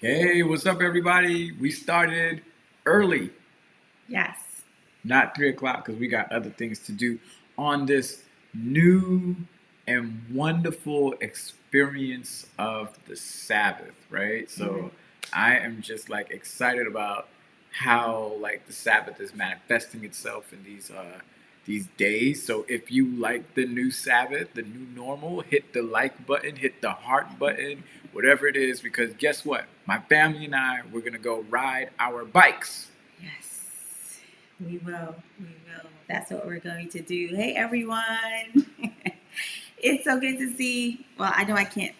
Hey, what's up, everybody? We started early, Yes. not 3 o'clock, because we got other things to do on this new and wonderful experience of the Sabbath, right? Hmm. So I am just like excited about how like the Sabbath is manifesting itself in these days. So if you like the new Sabbath, the new normal, hit the like button, hit the heart button, whatever it is, because guess what? My family and I, we're gonna go ride our bikes. Yes. We will. We will. That's what we're going to do. Hey, everyone. It's so good to see. Well, I know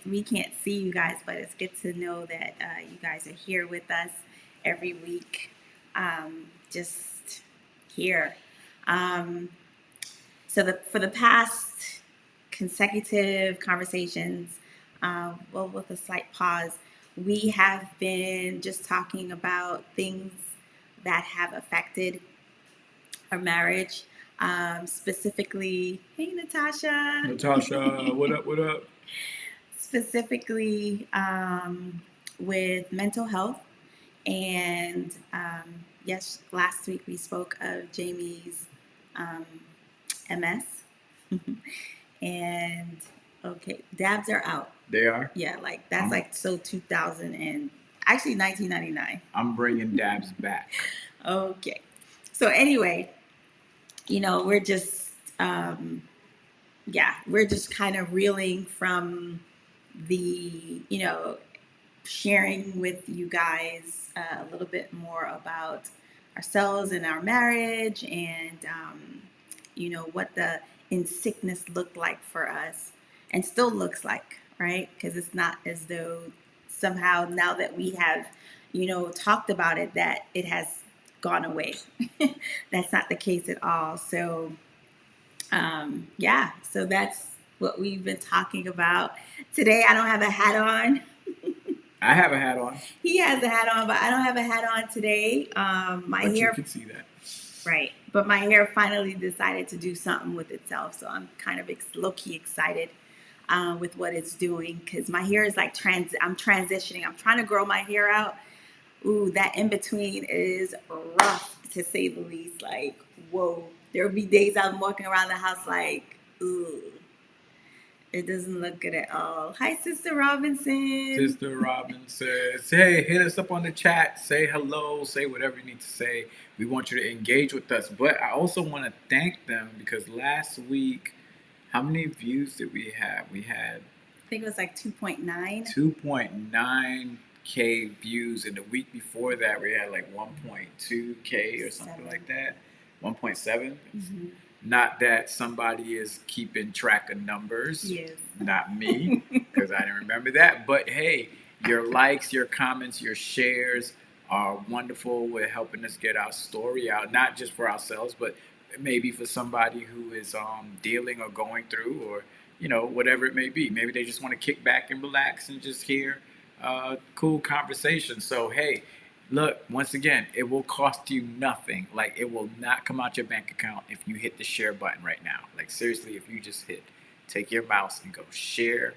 we can't see you guys, but it's good to know that you guys are here with us every week. Just here. Um, for the past consecutive conversations, well, with a slight pause, we have been just talking about things that have affected our marriage. Specifically, hey Natasha. Natasha, what up? What up? Specifically with mental health. And yes, last week we spoke of Jamie's um, MS. And okay, dabs are out. They are. Yeah, like that's I'm like so 2000 and actually 1999. I'm bringing dabs back. Okay. So anyway, we're just yeah, we're just kind of reeling from the, sharing with you guys a little bit more about ourselves and our marriage and, what the in sickness looked like for us and still looks like, right? Because it's not as though somehow now that we have, talked about it, that it has gone away. That's not the case at all. So, yeah, so that's what we've been talking about today. I don't have a hat on. I have a hat on, He has a hat on, but I don't have a hat on today. My but you hair, can see that. right? But my hair finally decided to do something with itself, so I'm kind of low key excited with what it's doing because my hair is like I'm transitioning. I'm trying to grow my hair out. Ooh, that in between is rough to say the least. Like, whoa, there'll be days I'm walking around the house like, ooh, it doesn't look good at all. Hi, Sister Robinson. Sister Robin says, hey, hit us up on the chat. Say hello. Say whatever you need to say. We want you to engage with us. But I also want to thank them because last week, how many views did we have? We had I think it was like 2.9. 2.9K views. And the week before that, we had like 1.2K or something like that. 1.7. Mm-hmm. Not that somebody is keeping track of numbers, Yes. not me, because I didn't remember that. But hey, your likes, your comments, your shares are wonderful with helping us get our story out, not just for ourselves, but maybe for somebody who is dealing or going through, or whatever it may be. Maybe they just want to kick back and relax and just hear cool conversation. So hey, look, once again, it will cost you nothing. Like, it will not come out your bank account if you hit the share button right now. Like, seriously, if you just take your mouse and go share,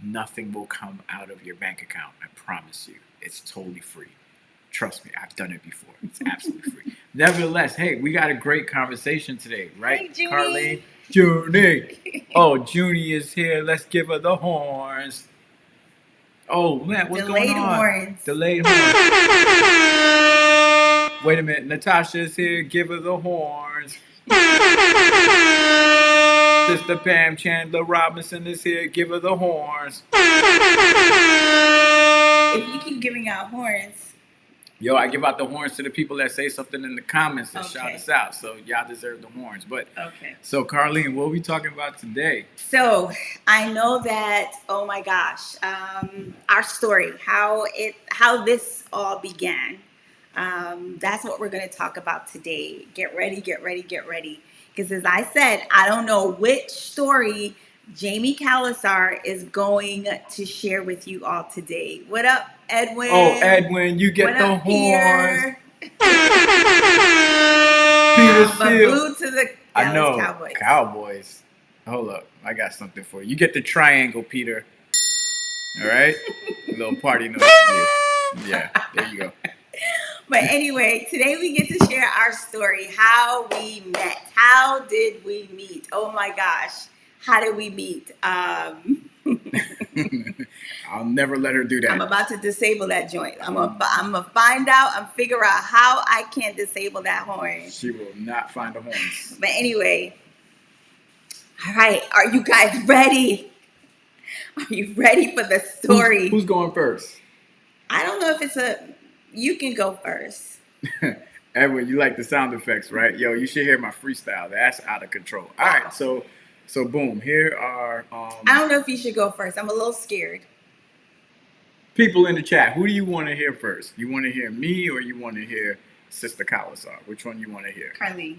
nothing will come out of your bank account. I promise you. It's totally free. Trust me, I've done it before. It's absolutely free. Nevertheless, hey, we got a great conversation today, right, Hey, Carlene? Junie. Junie! Oh, Junie is here. Let's give her the horns. Oh, man, what's going Delayed on? horns. Delayed horns. Wait a minute, Natasha's here. Give her the horns. Sister Pam Chandler Robinson is here. Give her the horns. If you keep giving out horns, Yo, I give out the horns to the people that say something in the comments that shout okay. us out. So y'all deserve the horns. But Okay. so Carlene, what are we talking about today? So I know that. Oh my gosh, our story, how this all began. That's what we're going to talk about today. Get ready, get ready, get ready. Because as I said, I don't know which story Jamie Calasar is going to share with you all today. What up, Edwin? Oh, Edwin, you get what the up, horns. Peter Steele. but boo to the I Dallas know. Cowboys. Cowboys. Hold up. I got something for you. You get the triangle, Peter. All right? A little party noise for you. Yeah, there you go. But anyway, today we get to share our story, how we met. How did we meet? Oh my gosh, how did we meet? I'll never let her do that. I'm about to disable that joint. I'm gonna find out and figure out how I can disable that horn. She will not find the horns. But anyway, all right, are you guys ready? Are you ready for the story? Who's going first? I don't know if it's you can go first. Edward, you like the sound effects, right? Yo, you should hear my freestyle. That's out of control. All right, so boom. Here are. I don't know if you should go first. I'm a little scared. People in the chat, who do you want to hear first? You want to hear me or you want to hear Sister Kalasar? Which one you want to hear? Carlene.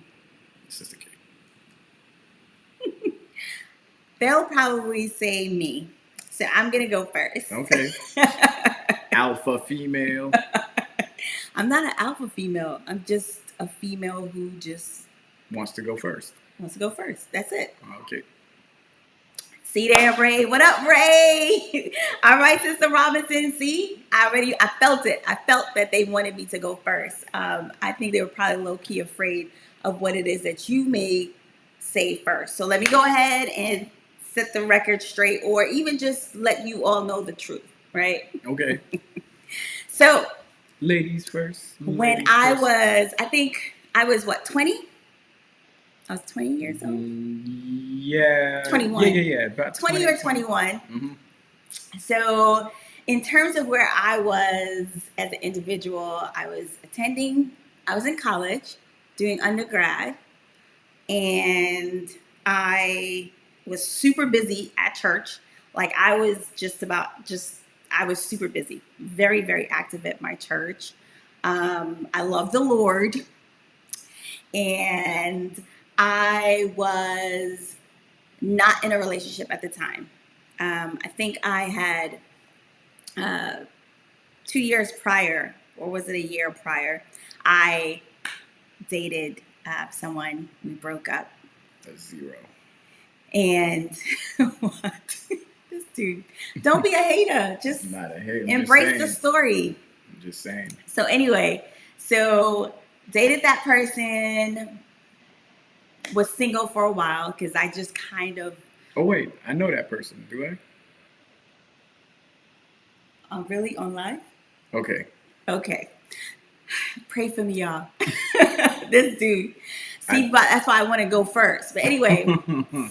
Sister K. They'll probably say me. So I'm going to go first. Okay. Alpha female. I'm not an alpha female. I'm just a female who just wants to go first. Wants to go first. That's it. Okay. See there, Ray. What up, Ray? All right, Sister Robinson. See, I felt it. I felt that they wanted me to go first. I think they were probably low-key afraid of what it is that you may say first. So let me go ahead and set the record straight, or even just let you all know the truth, right? Okay. So, ladies first. When I think I was what, 20? I was 20 years old. Yeah. 21. Yeah. About 20 or 21. Mm-hmm. So, in terms of where I was as an individual, I was in college doing undergrad, and I was super busy at church. Like I was I was super busy, very, very active at my church. I love the Lord, and I was not in a relationship at the time. I think I had 2 years prior, or was it a year prior, I dated someone. We broke up. A 0. And what? This dude. Don't be a hater. Just not a hater. Embrace the story. I'm just saying. So anyway, dated that person, was single for a while because I just kind of. Oh wait, I know that person. Do I? Oh, really? On live? Okay. Pray for me, y'all. This dude. See, but that's why I want to go first. But anyway,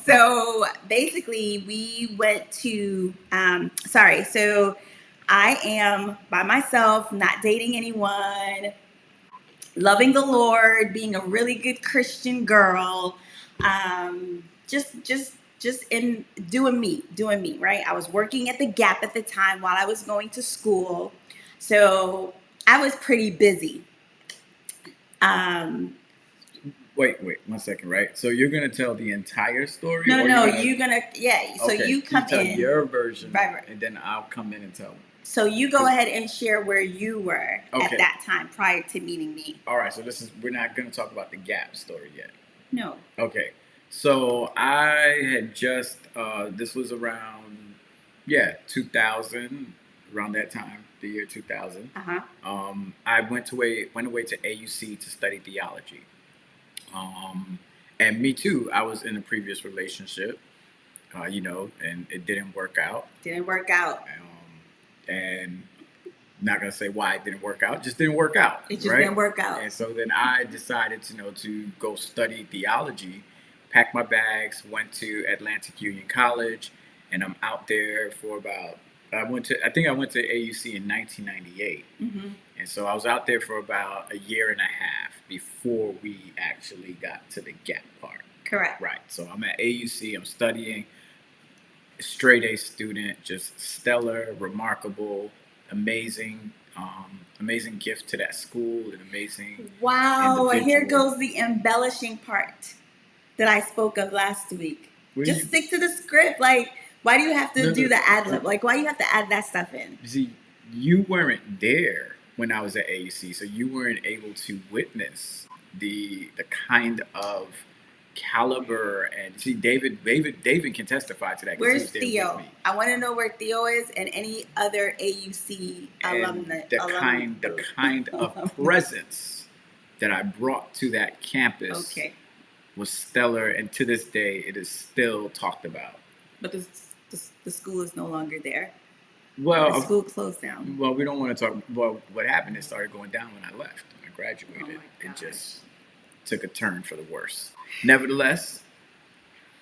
so basically we went to, so I am by myself, not dating anyone, loving the Lord, being a really good Christian girl, just in doing me, right? I was working at the Gap at the time while I was going to school. So I was pretty busy. Wait 1 second, right? So you're gonna tell the entire story? No, you're gonna So okay, you come tell in your version, right, and then I'll come in and tell. So you go ahead and share where you were at that time prior to meeting me. All right, so we're not gonna talk about the Gap story yet. No. Okay, so I had just this was around 2000, around that time, the year 2000. I went away to AUC to study theology. And me too. I was in a previous relationship, and it didn't work out. And not gonna say why it didn't work out. Just didn't work out. It just didn't work out. And so then I decided to go study theology. Packed my bags, went to Atlantic Union College, and I'm out there for about. I think I went to AUC in 1998. Mm-hmm. And so I was out there for about a year and a half before we actually got to the Gap part. Correct. Right. So I'm at AUC. I'm studying. Straight A student, just stellar, remarkable, amazing gift to that school, an amazing. Wow! And here goes the embellishing part that I spoke of last week. Just stick to the script. Like, why do you have to do the ad lib? Like, why do you have to add that stuff in? See, you weren't there when I was at AUC, so you weren't able to witness the kind of caliber. And see, David can testify to that because he Where's was there Theo? with me. I want to know where Theo is and any other AUC And the kind of presence that I brought to that campus Okay. was stellar, and to this day, it is still talked about. But the school is no longer there. Well, the school closed down. Well, we don't want to talk. Well, what happened? It started going down when I left. When I graduated, Oh it just took a turn for the worse. Nevertheless,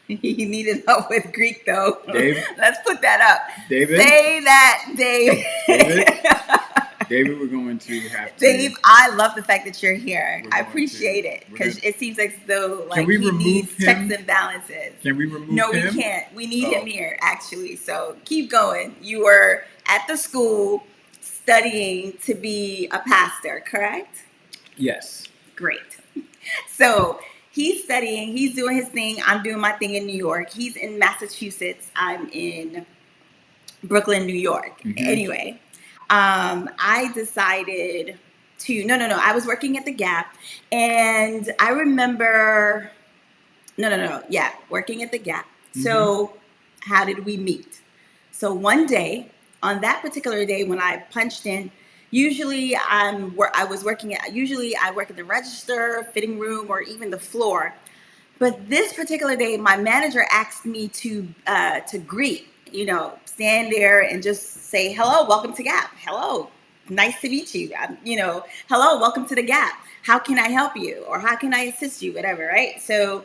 he needed help with Greek, though. Dave, let's put that up. David, say that, Dave. David, we're going to have to. Dave, I love the fact that you're here. I appreciate it because it seems like though like he needs checks and balances. Can we remove him? No, we can't. We need him here actually. So keep going. You were at the school studying to be a pastor, correct? Yes. Great. So he's studying. He's doing his thing. I'm doing my thing in New York. He's in Massachusetts. I'm in Brooklyn, New York. Mm-hmm. Anyway. I decided to, no, I was working at the Gap and I remember, working at the Gap. Mm-hmm. So how did we meet? So one day, on that particular day when I punched in, usually I work at the register, fitting room, or even the floor. But this particular day, my manager asked me to greet, stand there and just say, hello, welcome to Gap. Hello, nice to meet you. Hello, welcome to the Gap. How can I help you? Or how can I assist you? Whatever, right? So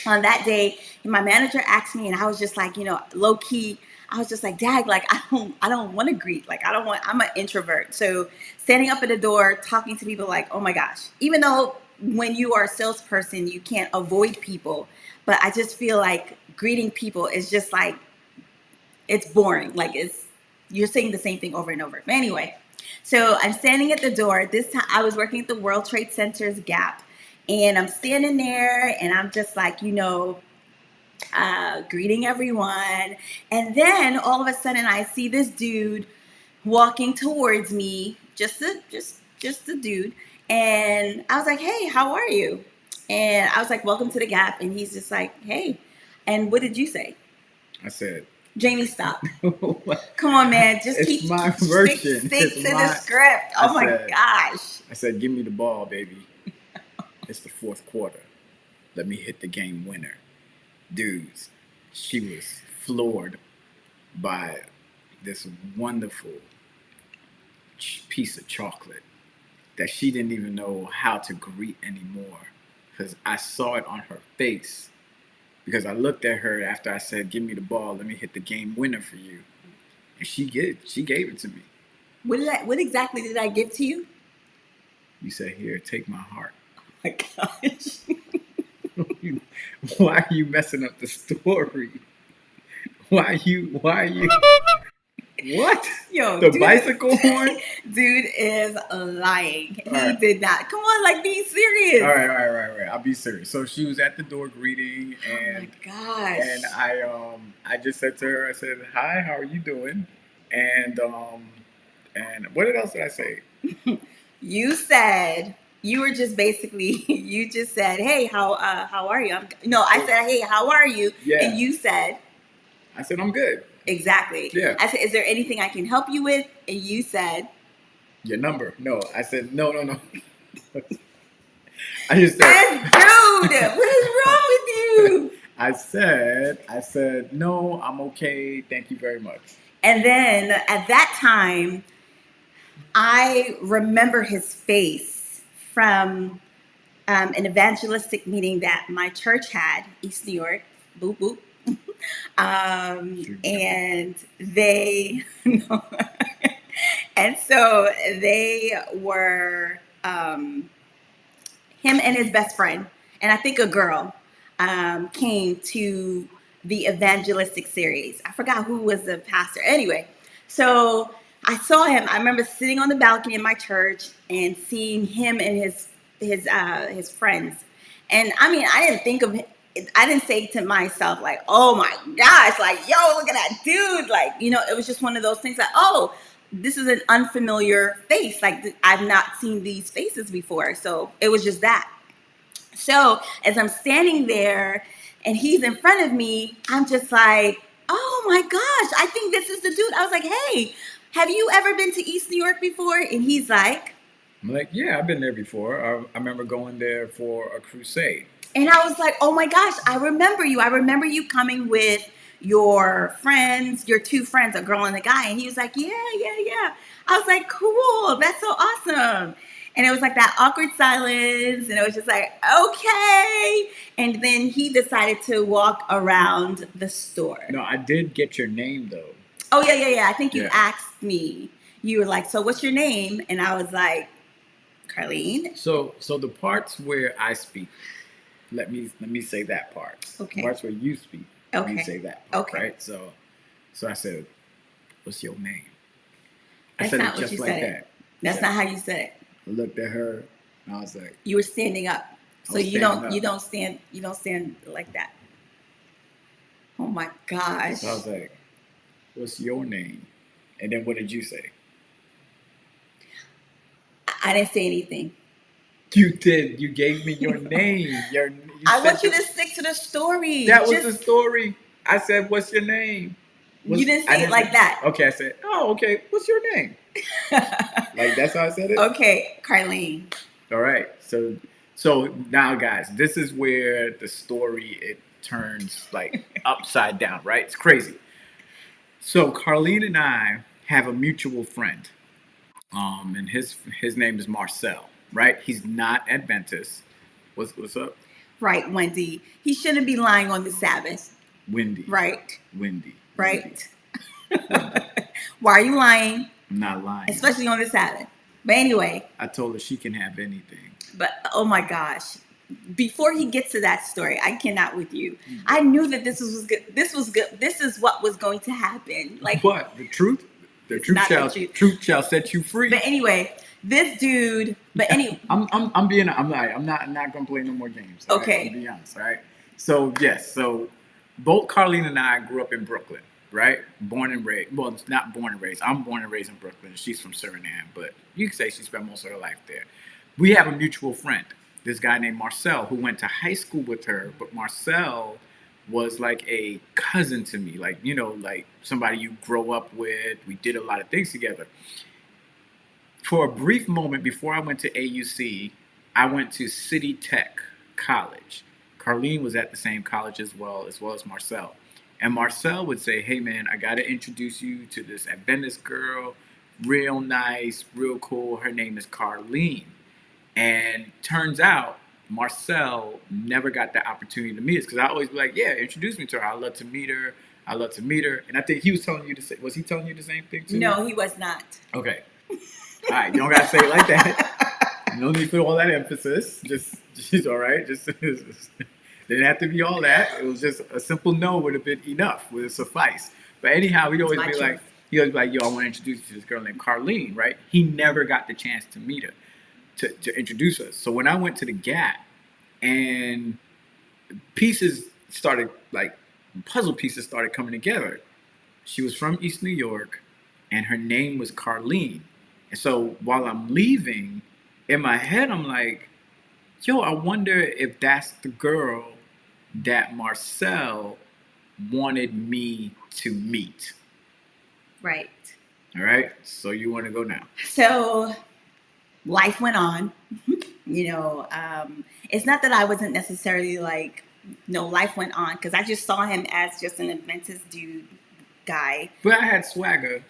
on that day, my manager asked me and I was just like, low key, I was just like, Dag, like, I don't want to greet. Like, I'm an introvert. So standing up at the door, talking to people like, oh my gosh, even though when you are a salesperson, you can't avoid people. But I just feel like greeting people is just like, it's boring. Like you're saying the same thing over and over. But anyway, so I'm standing at the door. This time I was working at the World Trade Center's Gap. And I'm standing there and I'm just like, greeting everyone. And then all of a sudden I see this dude walking towards me, just a dude. And I was like, hey, how are you? And I was like, welcome to the Gap. And he's just like, hey. And what did you say? I said, Jamie, stop. Come on, man. Just stick to the script. Oh my gosh. I said, give me the ball, baby. It's the fourth quarter. Let me hit the game winner. Dudes, she was floored by this wonderful piece of chocolate that she didn't even know how to greet anymore, because I saw it on her face. Because I looked at her after I said, give me the ball, let me hit the game winner for you. And she gave it to me. What exactly did I give to you? You said, here, take my heart. Oh my gosh. Why are you messing up the story? Why are you? What? Yo, the bicycle horn? Dude is lying. He did not. Come on, like, be serious. All right. I'll be serious. So she was at the door greeting, and oh my gosh. And I just said to her, I said, hi, how are you doing? And what else did I say? You said you were just basically you just said, hey, how are you? I said, hey, how are you? Yeah. And you said, I said, I'm good. Exactly. Yeah. I said, is there anything I can help you with? And you said, your number. No. I said, no. I just said, dude, what is wrong with you? I said, no, I'm okay. Thank you very much. And then at that time, I remember his face from an evangelistic meeting that my church had, East New York. Boop, boop. And they, and so they were, him and his best friend, and I think a girl, came to the evangelistic series. I forgot who was the pastor. Anyway, so I saw him. I remember sitting on the balcony in my church and seeing him and his friends. And I mean, I didn't say to myself like, oh my gosh, like, yo, look at that dude. Like, it was just one of those things like, oh, this is an unfamiliar face. Like, I've not seen these faces before. So it was just that. So as I'm standing there and he's in front of me, I'm just like, oh my gosh, I think this is the dude. I was like, hey, have you ever been to East New York before? And he's like, I'm like, yeah, I've been there before. I remember going there for a crusade. and I was like, oh my gosh, I remember you. I remember you coming with your friends, your two friends, a girl and a guy. And he was like, yeah, yeah, yeah. I was like, cool. That's so awesome. And it was like that awkward silence. And it was just like, okay. And then he decided to walk around the store. No, I did get your name though. Oh, yeah, yeah, yeah. I think you Yeah. asked me. You were like, so what's your name? And I was like, Carlene. So the parts where I speak, let me say that part. Okay. The parts where you speak, let me Okay. say that part, Okay. right? So I said, what's your name? I That's said not it what just you like said. that. That's not how you said it. I looked at her and I was like, You were standing up. I So was you standing don't up. stand like that. Oh my gosh. So I was like, what's your name? And then what did you say? I didn't say anything. You did. You gave me your name. I want you to stick to the story. That was the story. I said, what's your name? You didn't say it like that. Okay, I said, oh, okay. What's your name? Like that's how I said it. Okay, Carlene. All right. So now, guys, this is where the story it turns like upside down. Right? It's crazy. So Carlene and I have a mutual friend. And his name is Marcel. Right? He's not Adventist. What's up? Right, Wendy. He shouldn't be lying on the Sabbath. Wendy. Right. Wendy. Right. Why are you lying? I'm not lying. Especially on the Sabbath. But anyway. I told her she can have anything. But oh my gosh. Before he gets to that story, I cannot with you. I knew that this was good. This was good. This is what was going to happen. Like what? The truth? The truth shall set you free. But anyway, this dude. But anyway, I'm not gonna play no more games. Okay. Right? To be honest, right? So yes, so both Carlene and I grew up in Brooklyn, right? Born and raised. Well, not born and raised. I'm born and raised in Brooklyn. She's from Suriname, but you could say she spent most of her life there. We have a mutual friend, this guy named Marcel, who went to high school with her. But Marcel was like a cousin to me, like like somebody you grow up with. We did a lot of things together. For a brief moment before I went to AUC, I went to City Tech College. Carlene was at the same college as well as Marcel. And Marcel would say, hey man, I gotta introduce you to this Adventist girl, real nice, real cool. Her name is Carlene. And turns out Marcel never got the opportunity to meet us because I always be like, yeah, introduce me to her. I love to meet her. I love to meet her. And I think he was telling you the same. Was he telling you the same thing too? No, he was not. Okay. All right, you don't gotta say it like that. No need for all that emphasis. Just all right. Just didn't have to be all that. It was just a simple no would have been enough. Would have sufficed. But anyhow, he'd always be like, yo, I want to introduce you to this girl named Carlene, right? He never got the chance to meet her, to introduce us. So when I went to the Gap, and puzzle pieces started coming together. She was from East New York, and her name was Carlene. And so while I'm leaving, in my head, I'm like, yo, I wonder if that's the girl that Marcel wanted me to meet. Right. All right. So you want to go now? So life went on. It's not that I wasn't necessarily like, no, life went on because I just saw him as just an Adventist dude guy. But I had swagger.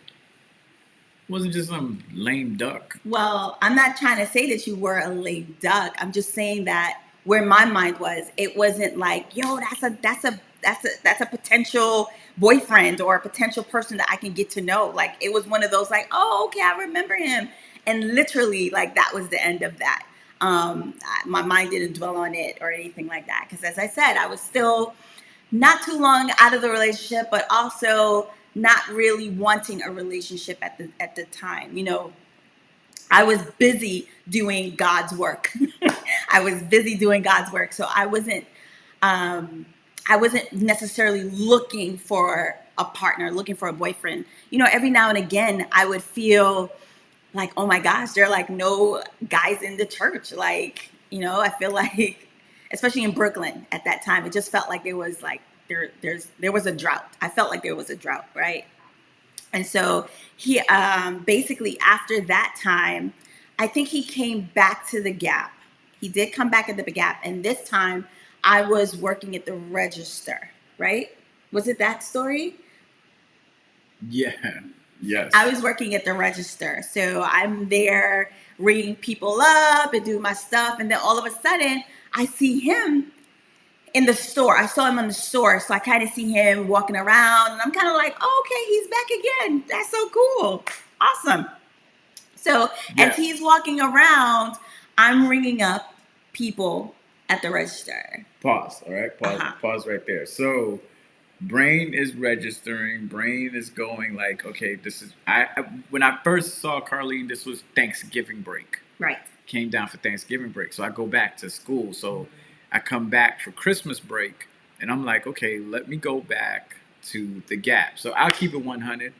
Wasn't just some lame duck. Well, I'm not trying to say that you were a lame duck. I'm just saying that where my mind was, it wasn't like, yo, that's a potential boyfriend or a potential person that I can get to know. Like it was one of those like, oh, okay, I remember him. And literally like that was the end of that. My mind didn't dwell on it or anything like that. Because as I said, I was still not too long out of the relationship, but also not really wanting a relationship at the time. I was busy doing God's work. I was busy doing God's work. So I wasn't necessarily looking for a partner, looking for a boyfriend. Every now and again, I would feel like, oh my gosh, there are like no guys in the church. Like, I feel like especially in Brooklyn at that time. It just felt like there was like there was a drought. I felt like there was a drought, right? And so he basically after that time, I think he came back to the Gap. He did come back at the Gap, and this time I was working at the register, right? Was it that story? Yeah. Yes. I was working at the register. So I'm there ringing people up and doing my stuff. And then all of a sudden, I see him in the store. I saw him in the store. So I kind of see him walking around. And I'm kind of like, oh, okay, he's back again. That's so cool. Awesome. So Yeah. as he's walking around, I'm ringing up people at the register. Pause. All right. Pause. Pause right there. So brain is registering. Brain is going like, okay, this is when I first saw Carlene, this was Thanksgiving break. Right. Came down for Thanksgiving break. So I go back to school. So I come back for Christmas break, and I'm like, okay, let me go back to the Gap. So I'll keep it 100.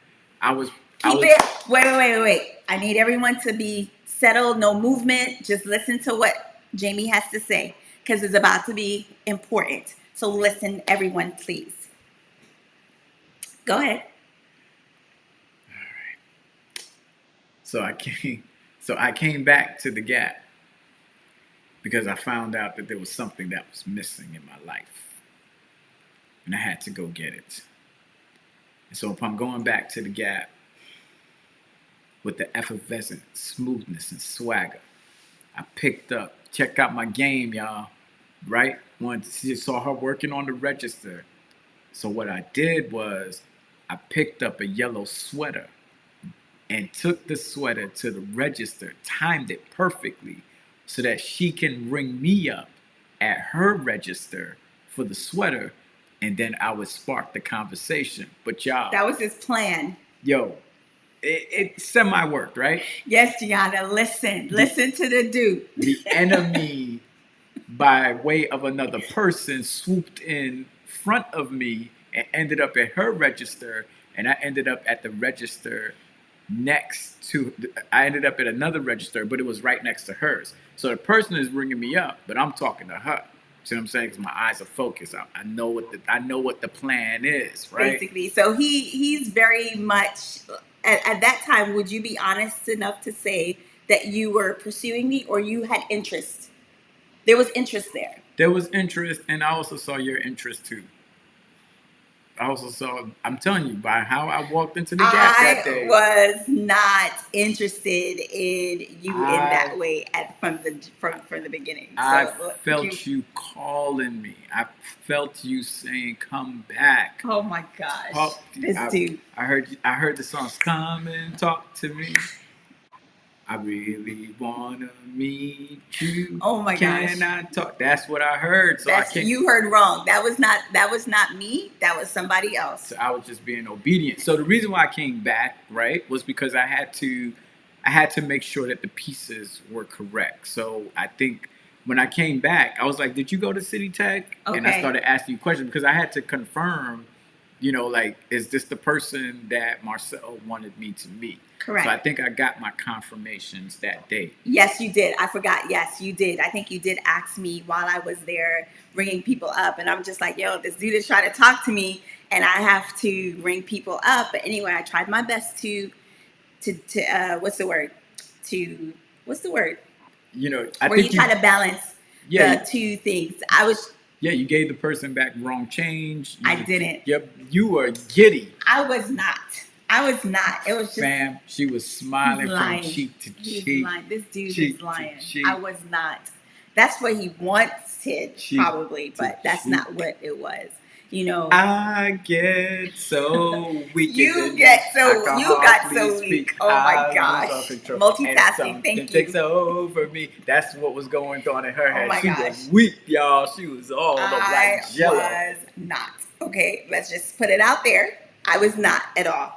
Wait. I need everyone to be settled, no movement. Just listen to what Jamie has to say because it's about to be important. So listen, everyone, please. Go ahead. All right. So I came back to the Gap because I found out that there was something that was missing in my life. And I had to go get it. And so if I'm going back to the Gap with the effervescent smoothness and swagger, I check out my game, y'all. Right? Once you saw her working on the register. So what I did was I picked up a yellow sweater and took the sweater to the register, timed it perfectly so that she can ring me up at her register for the sweater, and then I would spark the conversation. But y'all, that was his plan. Yo, it semi-worked, right? Yes, Gianna, listen to the dude. The enemy, by way of another person, swooped in front of me and ended up at her register, and I ended up at the register I ended up at another register, but it was right next to hers. So the person is ringing me up, but I'm talking to her. See what I'm saying? Because my eyes are focused. I know what the plan is, right? Basically, so he's very much at that time. Would you be honest enough to say that you were pursuing me, or you had interest? There was interest there. There was interest, and I also saw your interest too. I also saw, I'm telling you, by how I walked into the Gap that day. I was not interested in you in that way from the beginning. I felt you calling me. I felt you saying, "Come back." Oh my gosh, dude! I heard the songs, "Come and Talk to Me." I really wanna meet you. Oh my gosh! Can I talk? That's what I heard. So you heard wrong. That was not me. That was somebody else. So I was just being obedient. So the reason why I came back, right, was because I had to make sure that the pieces were correct. So I think when I came back, I was like, "Did you go to City Tech?" Okay. And I started asking you questions because I had to confirm, like, is this the person that Marcel wanted me to meet? Correct. So I think I got my confirmations that day. Yes, you did. I forgot. Yes, you did. I think you did ask me while I was there ringing people up. And I'm just like, yo, this dude is trying to talk to me and I have to ring people up. But anyway, I tried my best to what's the word? I think you try to balance the two things. Yeah, you gave the person back wrong change. I didn't. Yep, you were giddy. I was not. It was just. Fam, she was smiling from cheek to cheek. Lying. This dude is lying. I was not. That's what he wanted, probably, but that's not what it was. I get so weak. You got so weak. Oh my gosh. Multitasking. Thank you. Takes over me. That's what was going on in her head. Oh my gosh. Was weak, y'all. She was all like jello. I was not. Okay, let's just put it out there. I was not at all.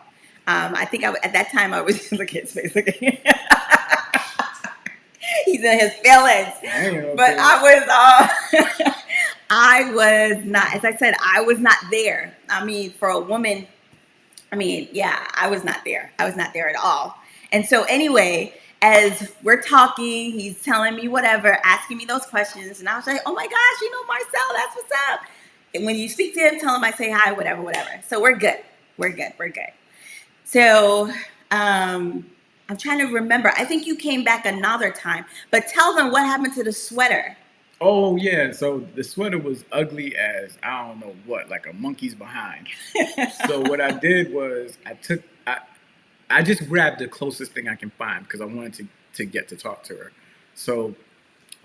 I think at that time I was look at his face. He's in his feelings. But I was not. As I said, I was not there. I mean, for a woman, I was not there. I was not there at all. And so anyway, as we're talking, he's telling me whatever, asking me those questions. And I was like, oh my gosh, you know Marcel, that's what's up. And when you speak to him, tell him I say hi, whatever, whatever. So we're good. We're good. We're good. So I'm trying to remember. I think you came back another time. But tell them what happened to the sweater. Oh yeah, so the sweater was ugly as I don't know what, like a monkey's behind. So what I did was I just grabbed the closest thing I can find because I wanted to get to talk to her. So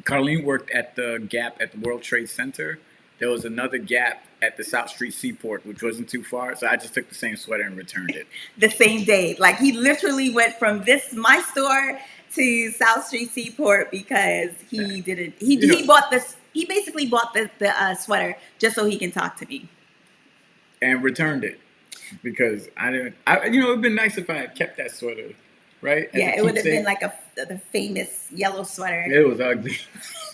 Carlene worked at the Gap at the World Trade Center. There was another Gap at the South Street Seaport, which wasn't too far. So I just took the same sweater and returned it. The same day. Like he literally went from my store to South Street Seaport because he didn't. He bought this. He basically bought the sweater just so he can talk to me. And returned it because I didn't. It'd been nice if I had kept that sweater, right? Yeah, it would have been like the famous yellow sweater. It was ugly.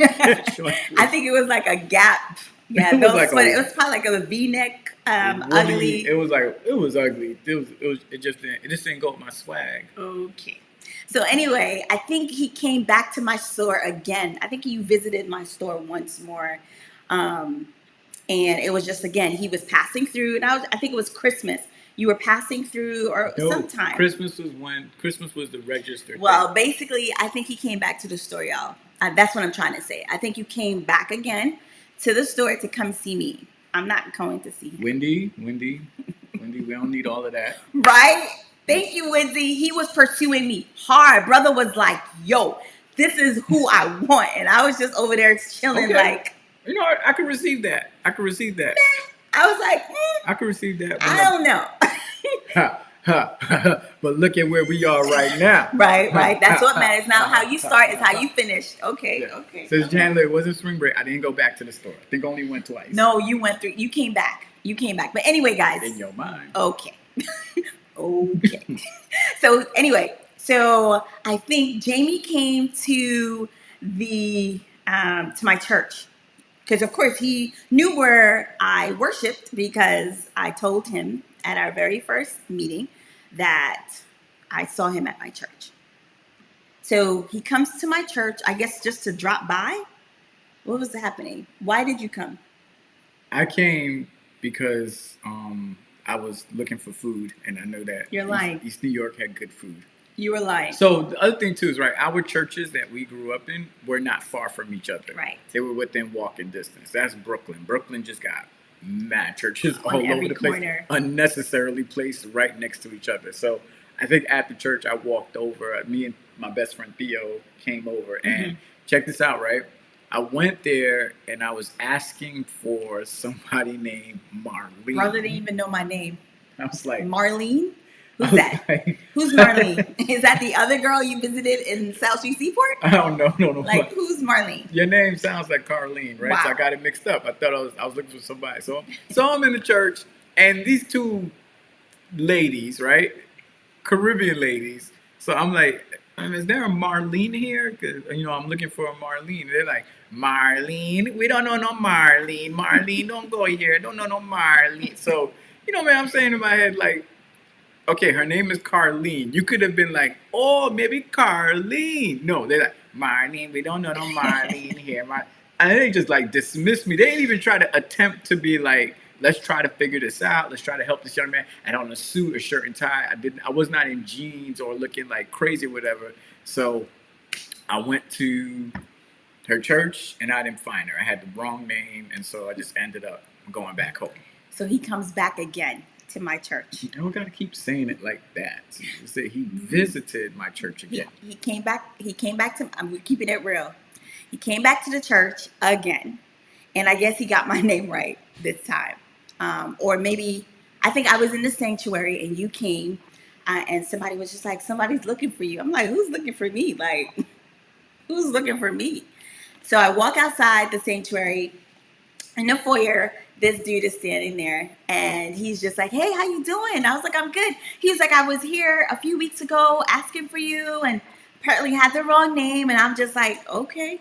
I think it was like a Gap. Yeah, it was probably like a V-neck, ugly. It was ugly. It just didn't go with my swag. Okay. So anyway, I think he came back to my store again. I think he visited my store once more. And it was just, again, he was passing through, and I think it was Christmas. You were passing through sometime. Christmas was the registered. Well, basically, I think he came back to the store, y'all. That's what I'm trying to say. I think you came back again to the store to come see me. I'm not going to see him. Wendy, we don't need all of that. Right? Thank you, Wendy. He was pursuing me hard. Brother was like, yo, this is who I want. And I was just over there chilling like. I can receive that. I was like, I can receive that. I don't know. But look at where we are right now. Right. That's what matters. Now, how you start is how you finish. Okay, yeah. Okay. Since January, it wasn't spring break. I didn't go back to the store. I think I only went twice. No, you went through. You came back. But anyway, guys. In your mind. Okay. Okay. So anyway, I think Jamie came to to my church. Because, of course, he knew where I worshiped because I told him at our very first meeting that I saw him at my church. So he comes to my church, I guess, just to drop by. What was happening? Why did you come? I came because I was looking for food, and I know that You're lying. East New York had good food. You were lying. So the other thing, too, is, right, our churches that we grew up in were not far from each other. Right. They were within walking distance. That's Brooklyn. Brooklyn just got mad churches all over the corner. Place, unnecessarily placed right next to each other. So I think at the church I walked over, me and my best friend Theo came over, and check this out, right? I went there and I was asking for somebody named Marlene. Brother didn't even know my name. I was like, Marlene? Who's that? Like, who's Marlene? Is that the other girl you visited in South Street Seaport? I don't know. No. Like, who's Marlene? Your name sounds like Carlene, right? Wow. So I got it mixed up. I thought I was looking for somebody. So I'm in the church, and these two ladies, right? Caribbean ladies. So I'm like, is there a Marlene here? Because, I'm looking for a Marlene. They're like, Marlene? We don't know no Marlene. Marlene, don't go here. Don't know no Marlene. So, man, I'm saying in my head, like, okay, her name is Carlene. You could have been like, oh, maybe Carlene. No, they're like, Marlene, we don't know no Marlene here. And they just like dismiss me. They didn't even try to attempt to be like, let's try to figure this out. Let's try to help this young man. And on a suit, a shirt and tie. I was not in jeans or looking like crazy or whatever. So I went to her church and I didn't find her. I had the wrong name. And so I just ended up going back home. So he comes back again to my church. You don't gotta keep saying it like that. He visited my church again. He came back to, I'm keeping it real. He came back to the church again. And I guess he got my name right this time. Or maybe, I think I was in the sanctuary and you came and somebody was just like, somebody's looking for you. I'm like, who's looking for me? Like, who's looking for me? So I walk outside the sanctuary in the foyer. This dude is standing there and he's just like, hey, how you doing? I was like, I'm good. He was like, I was here a few weeks ago asking for you and apparently had the wrong name. And I'm just like, okay.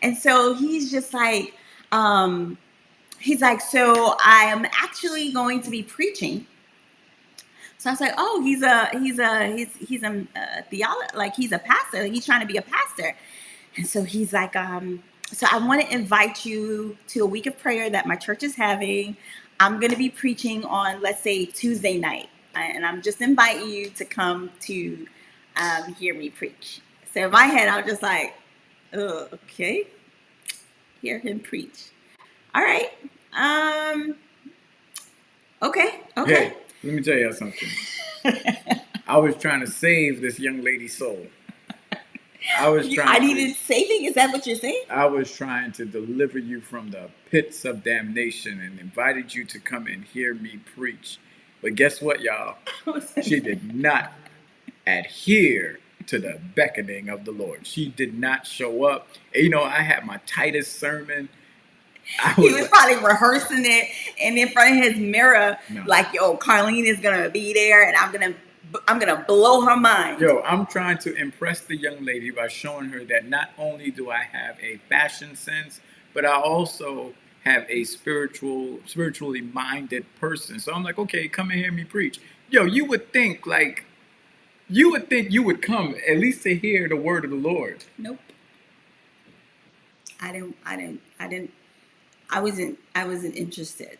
And so he's just like, so I am actually going to be preaching. So I was like, oh, he's a theology, like he's a pastor. He's trying to be a pastor. And so he's like, so I want to invite you to a week of prayer that my church is having. I'm going to be preaching on, let's say, Tuesday night. And I'm just inviting you to come to hear me preach. So in my head, I was just like, oh, okay, hear him preach. All right. Okay. Hey, let me tell you something. I was trying to save this young lady's soul. I needed saving? Is that what you're saying? I was trying to deliver you from the pits of damnation and invited you to come and hear me preach. But guess what, y'all? She did not adhere to the beckoning of the Lord. She did not show up. And, you know, I had my tightest sermon. He was probably rehearsing it and in front of his mirror, like, yo, Carlene is gonna be there and I'm gonna blow her mind. Yo, I'm trying to impress the young lady by showing her that not only do I have a fashion sense, but I also have a spiritually minded person. So I'm like, okay, come and hear me preach. Yo, you would think you would come at least to hear the word of the Lord. Nope. I wasn't interested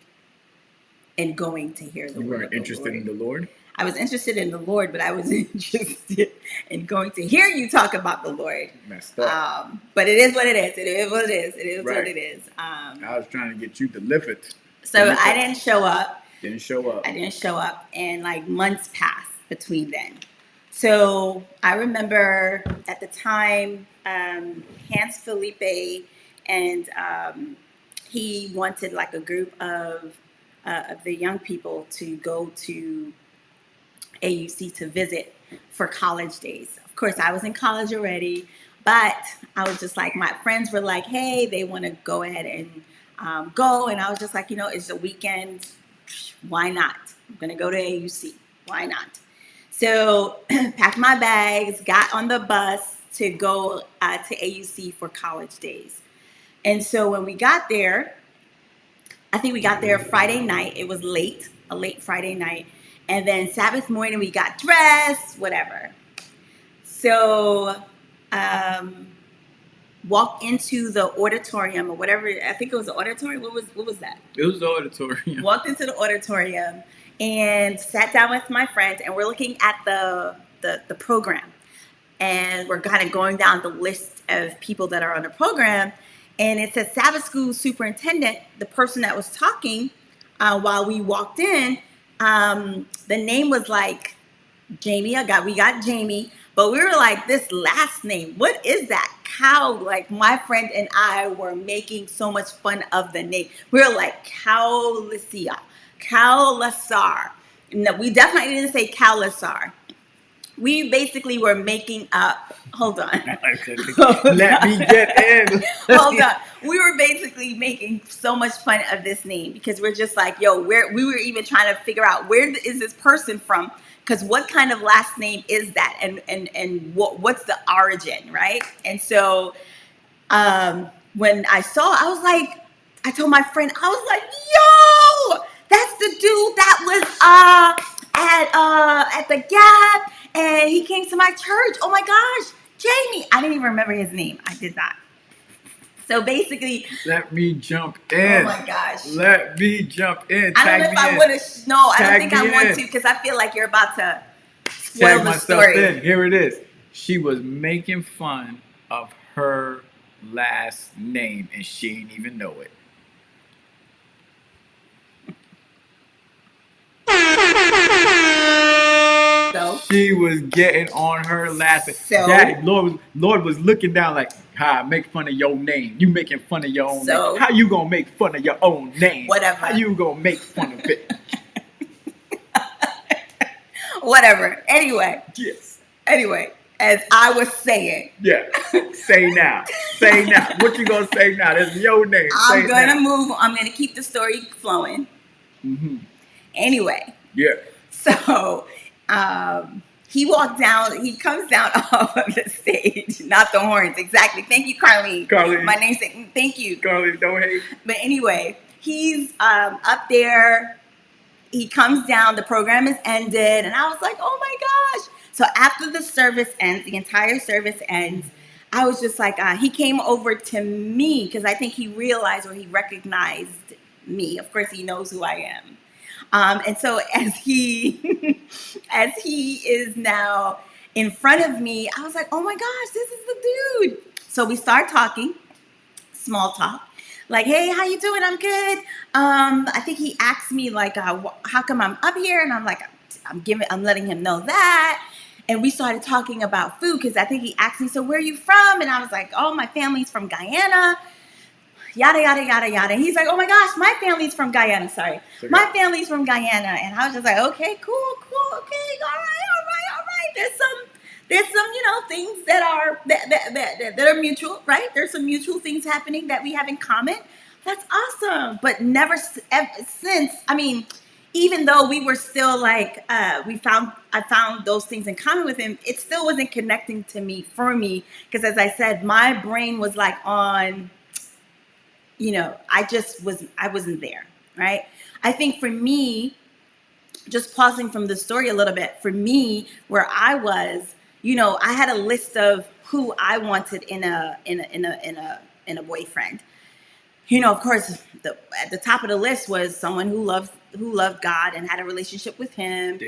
in going to hear the word. You weren't interested in the Lord? I was interested in the Lord, but I was interested in going to hear you talk about the Lord. Messed up. But it is what it is. It is what it is. It is what it is. I was trying to get you delivered. So I didn't show up. I didn't show up. And like months passed between then. So I remember at the time, Hans Felipe and he wanted like a group of the young people to go to AUC to visit for college days. Of course, I was in college already, but I was just like, my friends were like, hey, they want to go ahead and go. And I was just like, you know, it's a weekend. Why not? I'm going to go to AUC. Why not? So packed my bags, got on the bus to go to AUC for college days. And so when we got there, I think we got there Friday night. It was a late Friday night. And then Sabbath morning, we got dressed, whatever. So walked into the auditorium or whatever. I think it was the auditorium. What was that? It was the auditorium. Walked into the auditorium and sat down with my friends. And we're looking at the program. And we're kind of going down the list of people that are on the program. And it says Sabbath school superintendent, the person that was talking while we walked in, the name was like Jamie. We got Jamie, but we were like, this last name, what is that? Cow. Like my friend and I were making so much fun of the name. We were like Cal Lasar. No, we definitely didn't say Cal Lasar. We basically were making up. Hold on. Let me get in. Hold on. We were basically making so much fun of this name because we're just like, yo, we were even trying to figure out where is this person from? Because what kind of last name is that? And what's the origin, right? And so when I saw, I told my friend, I was like, yo, that's the dude that was at the Gap. And he came to my church. Oh my gosh, Jamie. I didn't even remember his name. I did not. So basically. Let me jump in. Oh my gosh. Let me jump in. I don't know if I want to. No, I don't think I want to because I feel like you're about to spoil the story. In. Here it is. She was making fun of her last name and she didn't even know it. So, she was getting on her laughing. So, Daddy, Lord was looking down like, "Hi, make fun of your name. You making fun of your own name. How you gonna make fun of your own name? Whatever. How you gonna make fun of it?" Whatever. Anyway. Yes. Anyway, as I was saying. Yeah. Say now. Say now. What you gonna say now? That's your name. I'm gonna move. I'm gonna keep the story flowing. Mm-hmm. Anyway. Yeah. So. He walked down. He comes down off of the stage, not the horns. Exactly. Thank you, Carlene. Carlene. My name's. Thank you, Carlene. Don't hate. But anyway, he's up there, he comes down, the program is ended, and I was like, oh my gosh. So after the service ends, the entire service ends, I was just like, he came over to me because I think he realized or he recognized me. Of course, he knows who I am. And so as he as he is now in front of me, I was like, oh my gosh, this is the dude. So we start talking, small talk, like, hey, how you doing? I'm good. I think he asked me like, how come I'm up here? And I'm like, I'm letting him know that. And we started talking about food because I think he asked me, so where are you from? And I was like, oh, my family's from Guyana. Yada, yada, yada, yada. And he's like, oh my gosh, my family's from Guyana. Sorry. Okay. My family's from Guyana. And I was just like, okay, cool. Okay. All right. There's some, things that are mutual, right? There's some mutual things happening that we have in common. That's awesome. But never since, even though we were still like, I found those things in common with him, it still wasn't connecting to me for me. Because as I said, my brain was like on, I wasn't there, right? I think for me, just pausing from the story a little bit, for me, where I was, I had a list of who I wanted in a boyfriend. Of course, at the top of the list was someone who loved God and had a relationship with Him.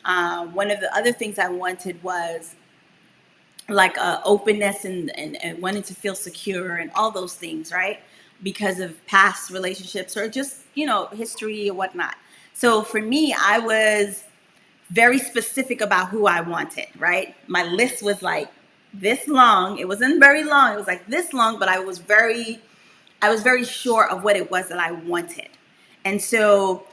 One of the other things I wanted was like openness and wanting to feel secure and all those things, right? Because of past relationships or just, history or whatnot. So for me, I was very specific about who I wanted, right? My list was like this long. It wasn't very long. It was like this long, but I was very sure of what it was that I wanted. And so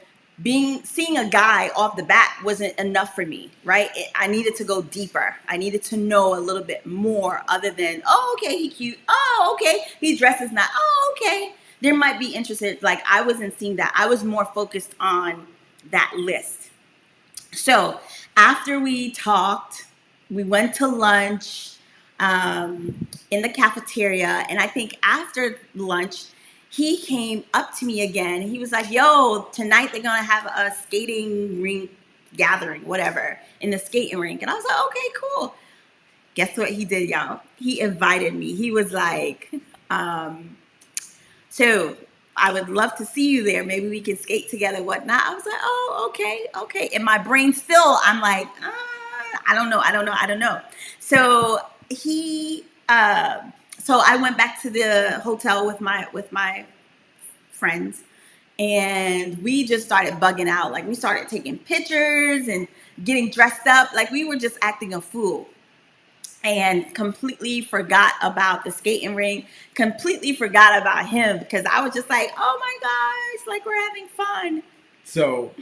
seeing a guy off the bat wasn't enough for me, right? I needed to go deeper. I needed to know a little bit more other than, oh, okay, he cute. Oh, okay, he dresses nice. Oh, okay. There might be interested. Like I wasn't seeing that. I was more focused on that list. So after we talked, we went to lunch in the cafeteria. And I think after lunch, he came up to me again. He was like, yo, tonight they're going to have a skating rink gathering, whatever, in the skating rink. And I was like, okay, cool. Guess what he did, y'all? He invited me. He was like, so I would love to see you there. Maybe we can skate together, whatnot. I was like, oh, okay. In my brain still, I'm like, I don't know. So so I went back to the hotel with my friends, and we just started bugging out. Like we started taking pictures and getting dressed up. Like we were just acting a fool. And completely forgot about the skating rink, completely forgot about him because I was just like, oh my gosh, like we're having fun. So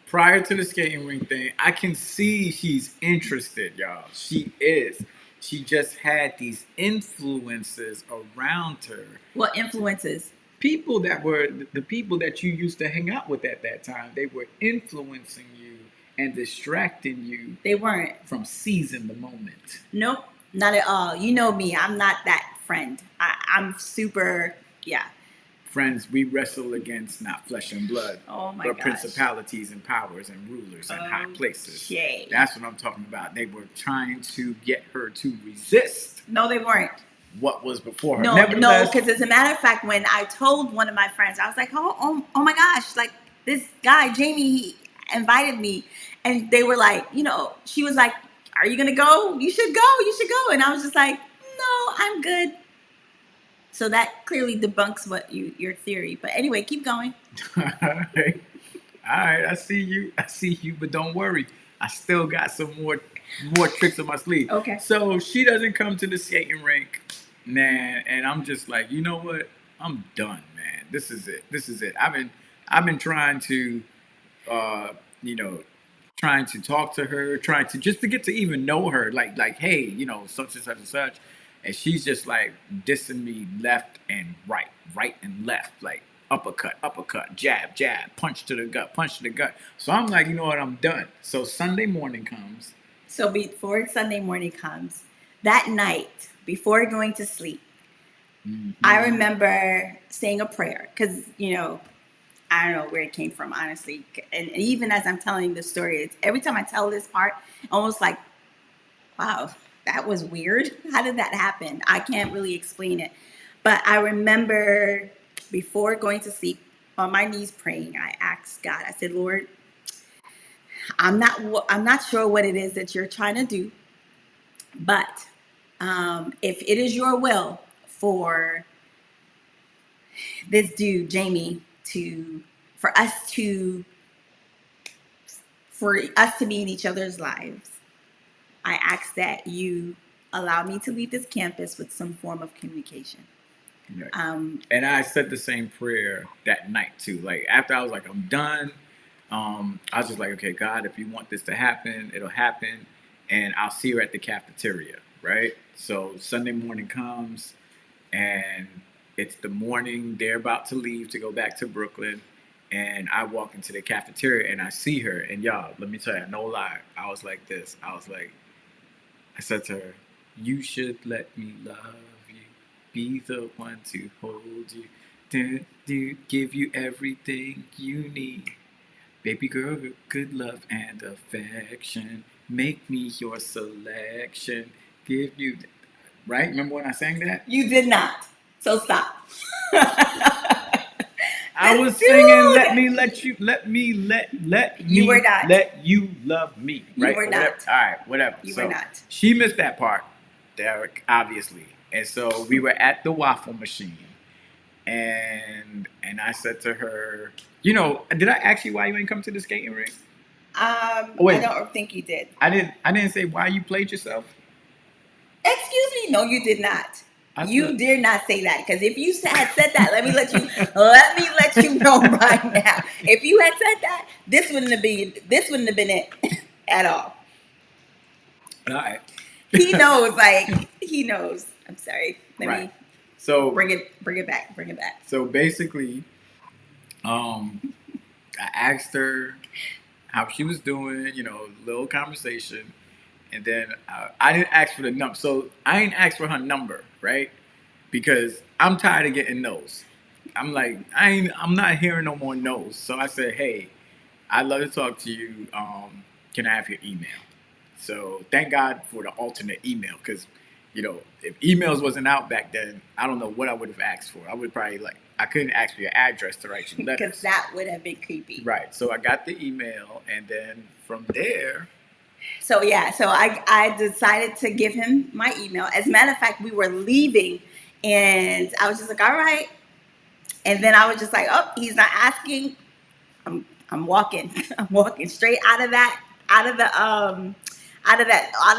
prior to the skating rink thing, I can see she's interested, y'all. She is. She just had these influences around her. What influences? People that were the people that you used to hang out with at that time. They were influencing you and distracting you. They weren't. From seizing the moment. Nope, not at all. You know me. I'm not that friend. I'm super, yeah. Friends, we wrestle against not flesh and blood, but principalities and powers and rulers and high places. Okay. That's what I'm talking about. They were trying to get her to resist. No, they weren't. What was before her. No, because as a matter of fact, when I told one of my friends, I was like, oh my gosh, like this guy, Jamie, he invited me. And they were like, she was like, are you going to go? You should go. And I was just like, no, I'm good. So that clearly debunks your theory. But anyway, keep going. All right. I see you, but don't worry. I still got some more tricks up my sleeve. Okay. So she doesn't come to the skating rink, man, and I'm just like, you know what? I'm done, man. This is it. I've been trying to, trying to talk to her, trying to just to get to even know her, like, hey, such and such and such, and she's just like dissing me left and right and left, like uppercut, jab, punch to the gut. So I'm like, you know what, I'm done. So Sunday morning comes. So before Sunday morning comes, that night before going to sleep, I remember saying a prayer because I don't know where it came from, honestly. And even as I'm telling this story, it's, every time I tell this part, almost like, wow, that was weird. How did that happen? I can't really explain it. But I remember before going to sleep on my knees praying, I asked God, I said, Lord, I'm not sure what it is that you're trying to do, but if it is your will for this dude, Jamie, to for us to for us to be in each other's lives, I ask that you allow me to leave this campus with some form of communication. Right. And I said the same prayer that night too. Like after I was like, I'm done. I was just like, okay, God, if you want this to happen, it'll happen, and I'll see her at the cafeteria, right? So Sunday morning comes, and it's the morning they're about to leave to go back to Brooklyn, and I walk into the cafeteria and I see her, and y'all, let me tell you, no lie, I was like this. I said to her, "You should let me love you, be the one to hold you, give you everything you need. Baby girl, good love and affection. Make me your selection. Give you." Right? Remember when I sang that? You did not. So stop. I was singing, "Let me let you, let me let You me were not. let you love me." Right? You were not. All right, whatever. You So were not. she missed that part, Derek, obviously, and so we were at the waffle machine, and I said to her, did I ask you why you ain't come to the skating rink? I don't think you did. I didn't say why you played yourself. Excuse me. No, you did not. I You thought- did not say that, because if you had said that, let me let you know right now. If you had said that, this wouldn't have been it at all. All right. He knows, like he knows. I'm sorry. Let Right. me So bring it back. So basically, I asked her how she was doing, little conversation, and then I didn't ask for the number. So I didn't ask for her number, right? Because I'm tired of getting no's. I'm like, I'm not hearing no more no's. So I said, hey, I'd love to talk to you. Can I have your email? So thank God for the alternate email, because if emails wasn't out back then, I don't know what I would have asked for. I would probably I couldn't ask for your address to write you letters. Because that would have been creepy. Right. So I got the email, and then from there. So yeah, so I decided to give him my email. As a matter of fact, we were leaving, and I was just like, all right. And then I was just like, oh, he's not asking. I'm walking. I'm walking straight out of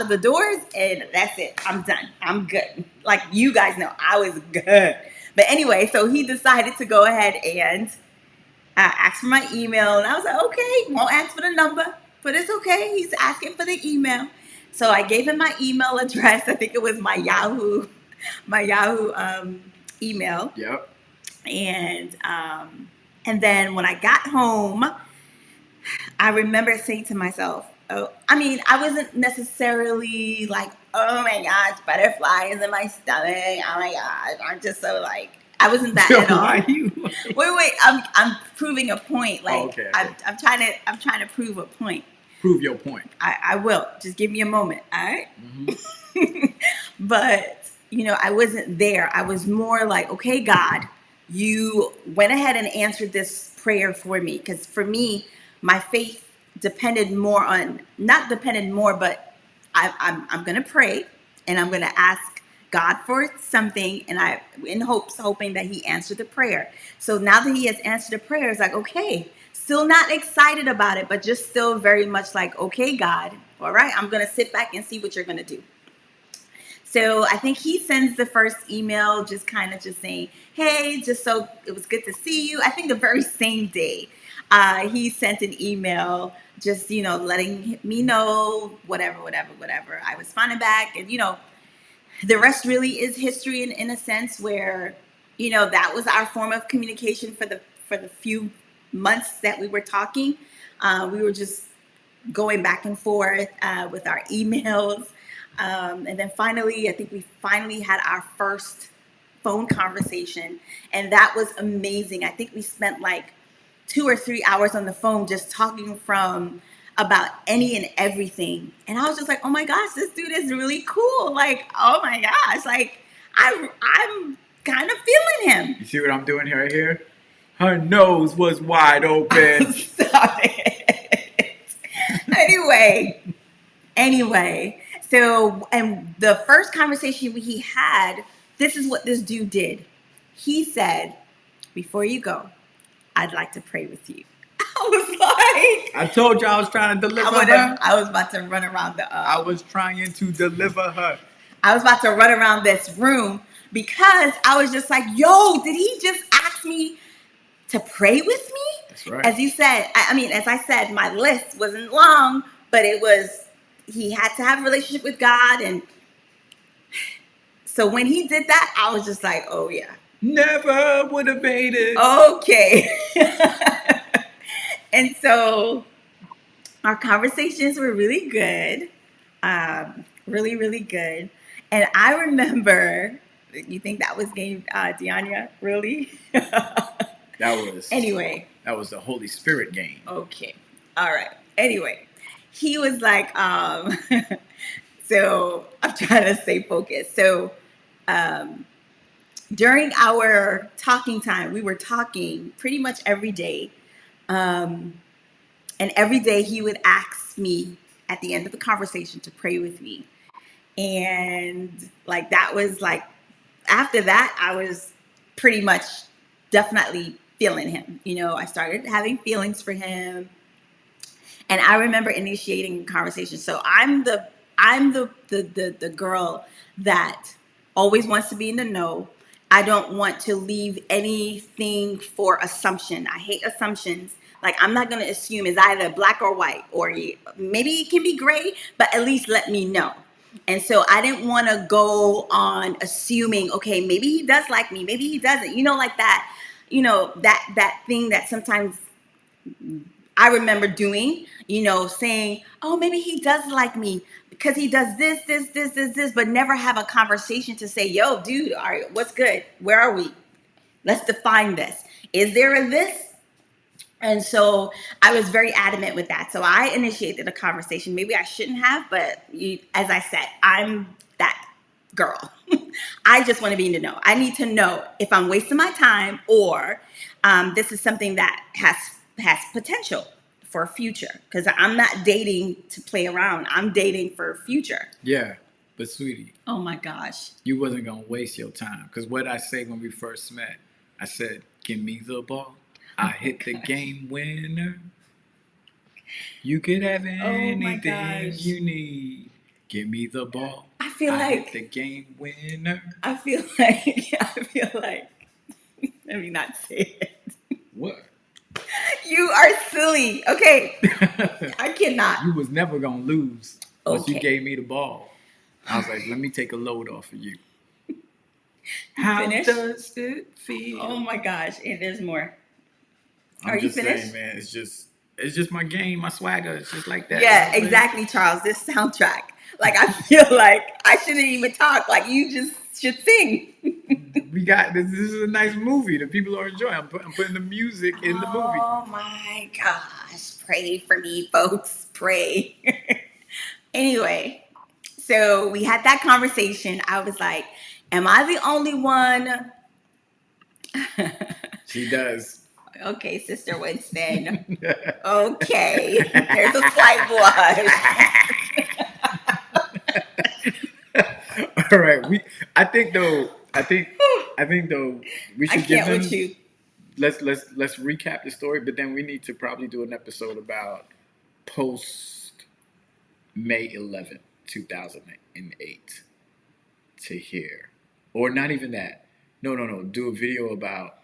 the doors, and that's it. I'm done. I'm good. Like, you guys know, I was good. But anyway, so he decided to go ahead and ask for my email, and I was like, okay, won't ask for the number, but it's okay. He's asking for the email. So I gave him my email address. I think it was my Yahoo email. Yep. And then when I got home, I remember saying to myself, oh, I mean, I wasn't necessarily like, oh my gosh, butterflies in my stomach. Oh my gosh, I'm just so like, I wasn't that at all. Why you? Wait, I'm proving a point. Like, okay. I'm trying to prove a point. Prove your point. I will. Just give me a moment. All right. Mm-hmm. But I wasn't there. I was more like, okay, God, you went ahead and answered this prayer for me, because for me, my faith depended more on, not depended more, but I'm gonna pray, and I'm gonna ask God for something, and I hoping that He answered the prayer. So now that He has answered the prayer, it's like, okay, still not excited about it, but just still very much like, okay, God, all right, I'm gonna sit back and see what you're gonna do. So I think he sends the first email just kind of just saying, hey, just so it was good to see you. I think the very same day, he sent an email just, letting me know whatever. I responded back, and, the rest really is history in a sense, where, that was our form of communication for the few months that we were talking. We were just going back and forth with our emails. And then finally, I think we finally had our first phone conversation, and that was amazing. I think we spent like 2 or 3 hours on the phone just talking from about any and everything. And I was just like, oh my gosh, this dude is really cool. Like, oh my gosh, like I'm kind of feeling him. You see what I'm doing right here? Her nose was wide open. Stop it. Anyway, so, and the first conversation he had, this is what this dude did. He said, before you go, I'd like to pray with you. I was like, I told you I was trying to deliver her. I was about to run around the. I was trying to deliver her. I was about to run around this room because I was just like, yo, did he just ask me to pray with me? That's right. As you said, as I said, my list wasn't long, but it was, he had to have a relationship with God. And so when he did that, I was just like, oh yeah. Never would have made it. Okay. And so our conversations were really good. Really, really good. And I remember, you think that was game, Deania? Really? Anyway. That was the Holy Spirit game. Okay. All right. Anyway, he was like, so I'm trying to stay focused. So during our talking time, we were talking pretty much every day. And every day he would ask me at the end of the conversation to pray with me. And like, that was like, after that, I was pretty much definitely feeling him. You know, I started having feelings for him. And I remember initiating conversation. So I'm the girl that always wants to be in the know. I don't want to leave anything for assumption. I hate assumptions. Like, I'm not going to assume it's either black or white, or maybe it can be gray, but at least let me know. And so I didn't want to go on assuming, okay, maybe he does like me, maybe he doesn't, like that, that thing that sometimes I remember doing, saying, oh, maybe he does like me because he does this, but never have a conversation to say, yo, dude, all right, what's good? Where are we? Let's define this. Is there a this? And so I was very adamant with that. So I initiated a conversation. Maybe I shouldn't have, but as I said, I'm that girl. I just want to be in the know. I need to know if I'm wasting my time or this is something that has potential for a future. Because I'm not dating to play around. I'm dating for a future. Yeah, but sweetie. Oh my gosh. You wasn't going to waste your time. Because what I say when we first met, I said, give me the ball. I hit the game winner. You could have anything you need. Give me the ball. I hit the game winner. I feel like. Let me not say it. What? You are silly. Okay. I cannot. You was never gonna lose once you gave me the ball. I was like, let me take a load off of you. How does it feel? Oh my gosh. And there's more. Are you finished? Saying, man, it's just my game, my swagger. It's just like that. Yeah, exactly, Charles. This soundtrack. Like, I feel like I shouldn't even talk. Like, you just should sing. We got this. This is a nice movie that people are enjoying. I'm putting the music in the movie. Oh my gosh. Pray for me, folks. Pray. Anyway, so we had that conversation. I was like, am I the only one? She does. Okay, Sister Winston. Okay. There's a slight blush. All right. I think though we should give them. With you. Let's recap the story, but then we need to probably do an episode about post May 11th, 2008 to hear. Or not even that. No. Do a video about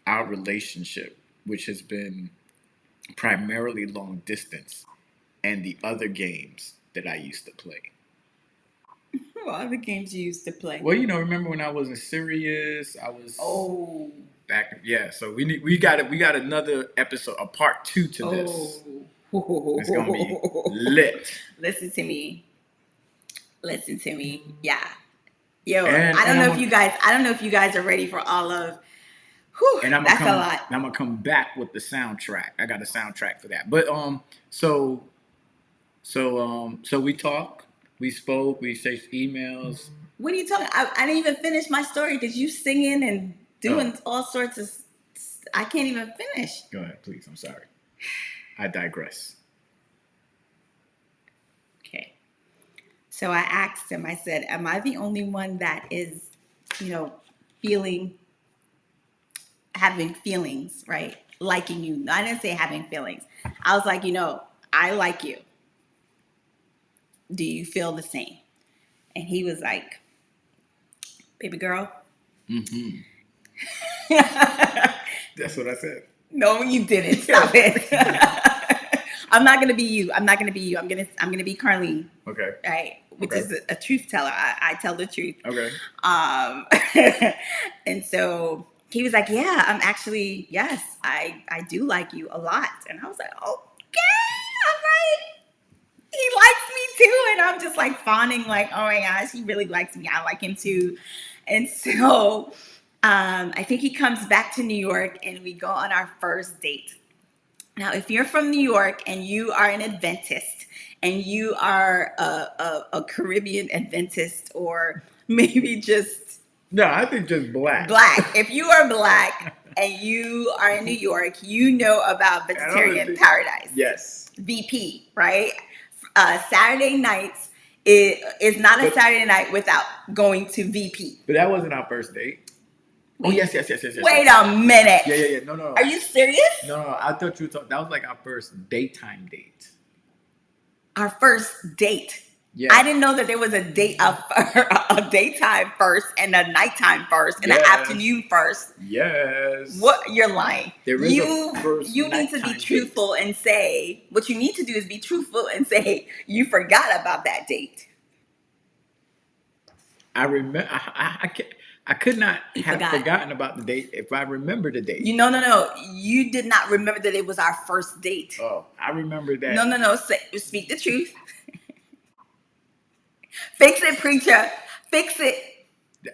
our relationship, which has been primarily long distance, and the other games that I used to play. What other games you used to play? Well, remember when I wasn't serious? I was back. Yeah, so we got another episode, a part 2 to this. It's gonna be lit. Listen to me. Yeah. Yo, I don't know if you guys are ready for all of Whew, And that's a lot. I'm gonna come back with the soundtrack. I got a soundtrack for that. But so so we talk, we spoke, we exchanged emails. What are you talking? I didn't even finish my story because you singing and Oh, doing all sorts of. I can't even finish. go ahead, please. I'm sorry. I digress. Okay. So I asked him. I said, "Am I the only one that is, feeling, having feelings, right? Liking you?" I didn't say having feelings. I was like, I like you. Do you feel the same? And he was like, "Baby girl." Mm-hmm. That's what I said. No, you didn't. Stop it. I'm not gonna be you. I'm not gonna be you. I'm gonna be Carlene. Okay. Right, which Okay. is a truth teller. I tell the truth. Okay. Um, and so he was like, "Yeah, I'm actually, yes, I do like you a lot." And I was like, "Okay, all right." He likes me too, and I'm just like fawning, like, "Oh my gosh, he really likes me. I like him too." And so I think he comes back to New York, and we go on our first date. Now, if you're from New York and you are an Adventist and you are a Caribbean Adventist, or maybe just No, I think just black. black, if you are black and you are in New York, you know about Vegetarian Paradise. Yes. VP, right? Saturday nights is not a Saturday night without going to VP. But that wasn't our first date. Oh yes. Wait a minute. Yeah. No. Are you serious? No. I thought you were talking. That was like our first daytime date. Our first date. Yeah. I didn't know that there was a daytime first and a nighttime first and an afternoon first. Yes. What? You're lying. There is a first you need to be nighttime truthful and say what you need to do is be truthful and say you forgot about that date. I remember. I could not have forgot. forgotten about the date if I remember the date. No. You did not remember that it was our first date. Oh, I remember that. No. Speak the truth. Fix it, preacher. Fix it.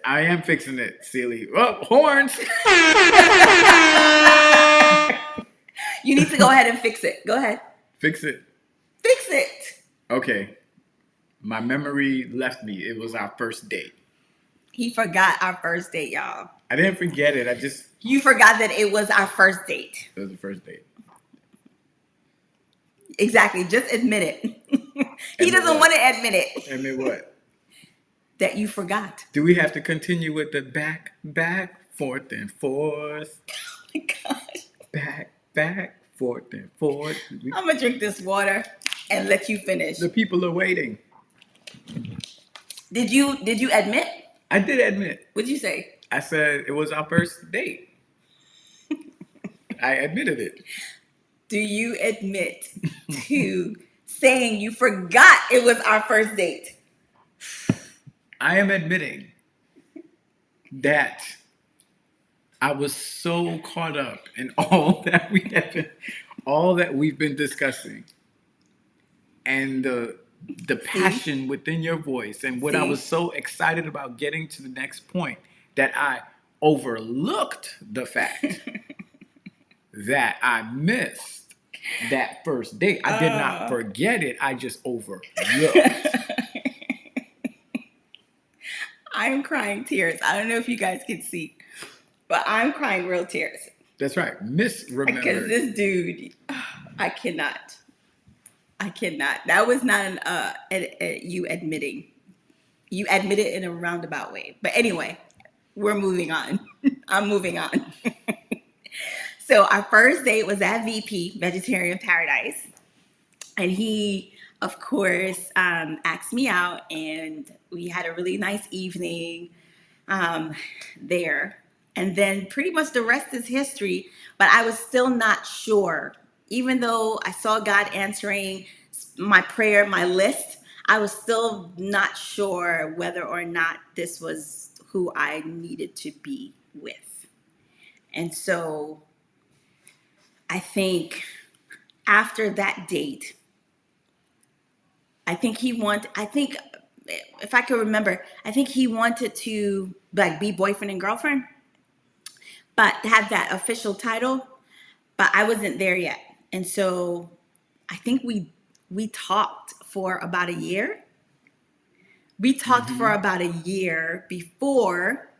I am fixing it, silly. Oh, horns. You need to go ahead and fix it. Go ahead. Fix it. Fix it. Okay. My memory left me. It was our first date. He forgot our first date, y'all. I didn't forget it. You forgot that it was our first date. It was the first date. Exactly. Just admit it. He doesn't want to admit it. Admit what? That you forgot. Do we have to continue with the back, forth and forth? Oh my gosh. Back, forth and forth. I'm gonna drink this water and let you finish. The people are waiting. Did you admit? I did admit. What'd you say? I said it was our first date. I admitted it. Do you admit to saying you forgot it was our first date? I am admitting that I was so caught up in all that we've been discussing, and the passion within your voice, and what I was so excited about getting to the next point, that I overlooked the fact that I missed that first date. I did not forget it. I just overlooked. I'm crying tears. I don't know if you guys can see, but I'm crying real tears. That's right. Misremembered. Because this dude, I cannot. That was not you admitting. You admitted in a roundabout way. But anyway, we're moving on. I'm moving on. So our first date was at VP, Vegetarian Paradise. And he, of course, asked me out, and we had a really nice evening there. And then pretty much the rest is history. But I was still not sure. Even though I saw God answering my prayer, my list, I was still not sure whether or not this was who I needed to be with. And so I think after that date, I think if I could remember, I think he wanted to like be boyfriend and girlfriend. but have that official title. But I wasn't there yet, and so I think we talked for about a year. We talked for Mm-hmm. about a year before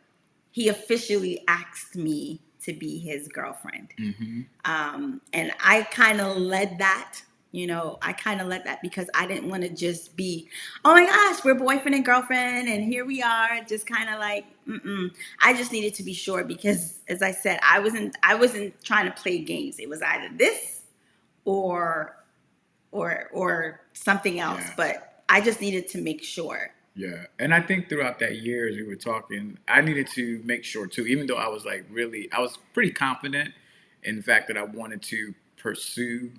he officially asked me to be his girlfriend. Mm-hmm. And I kind of led that. I kind of led that because I didn't want to just be, oh my gosh, we're boyfriend and girlfriend, and here we are, just kind of like, mm-mm. I just needed to be sure because, as I said, I wasn't trying to play games. It was either this or or something else, Yeah. but I just needed to make sure. Yeah. And I think throughout that year, as we were talking, I needed to make sure too, even though I was like really, I was pretty confident in the fact that I wanted to pursue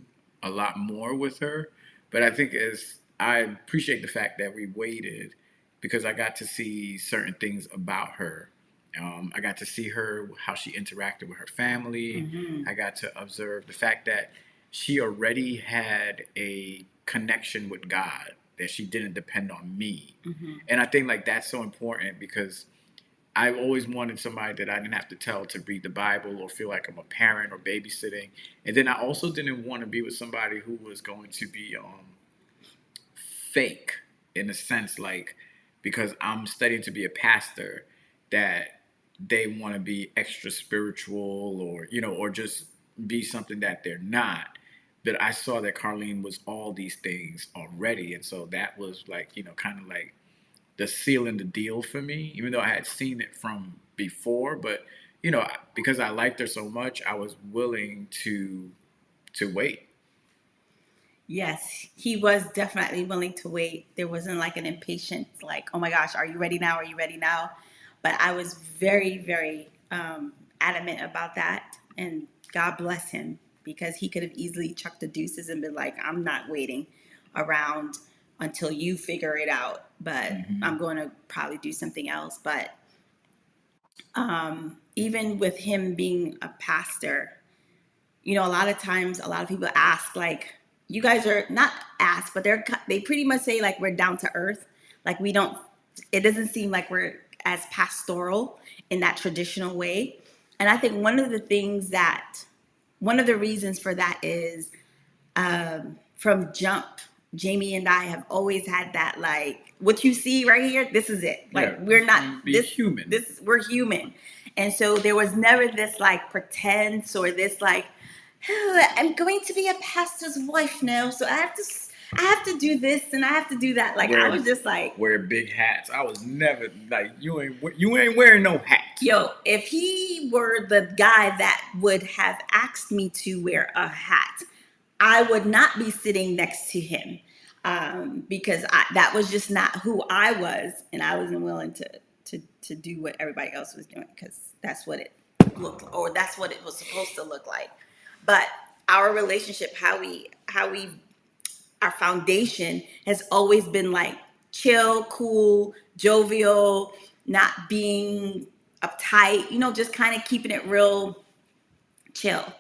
a lot more with her. But I think as I appreciate the fact that we waited because I got to see certain things about her. I got to see her, how she interacted with her family. Mm-hmm. I got to observe the fact that she already had a connection with God, that she didn't depend on me. Mm-hmm. And I think like that's so important because I always wanted somebody that I didn't have to tell to read the Bible or feel like I'm a parent or babysitting. And then I also didn't want to be with somebody who was going to be fake in a sense, like because I'm studying to be a pastor, that they want to be extra spiritual or or just be something that they're not. But I saw that Carlene was all these things already, and so that was like kind of like the seal in the deal for me, even though I had seen it from before. But because I liked her so much, I was willing to wait. Yes, he was definitely willing to wait. There wasn't like an impatient, like, oh my gosh, are you ready now? Are you ready now? But I was very, very adamant about that. And God bless him because he could have easily chucked the deuces and been like, I'm not waiting around until you figure it out. But Mm-hmm. I'm going to probably do something else. But even with him being a pastor, a lot of times, a lot of people ask, like, you guys are not ask, but they pretty much say like we're down to earth, like we don't. It doesn't seem like we're as pastoral in that traditional way, and I think one of the reasons for that is from jump. Jamie and I have always had that, like, what you see right here, this is it. Yeah, Like, we're not be human. we're human. And so there was never this like pretense or this like, oh, I'm going to be a pastor's wife now, so I have to do this and I have to do that. Like, I was just like, wear big hats. I was never like you ain't wearing no hat. yo, if he were the guy that would have asked me to wear a hat, I would not be sitting next to him because that was just not who I was, and I wasn't willing to do what everybody else was doing because that's what it looked, or that's what it was supposed to look like. But our relationship, how we our foundation has always been like chill, cool, jovial, not being uptight, just kind of keeping it real chill.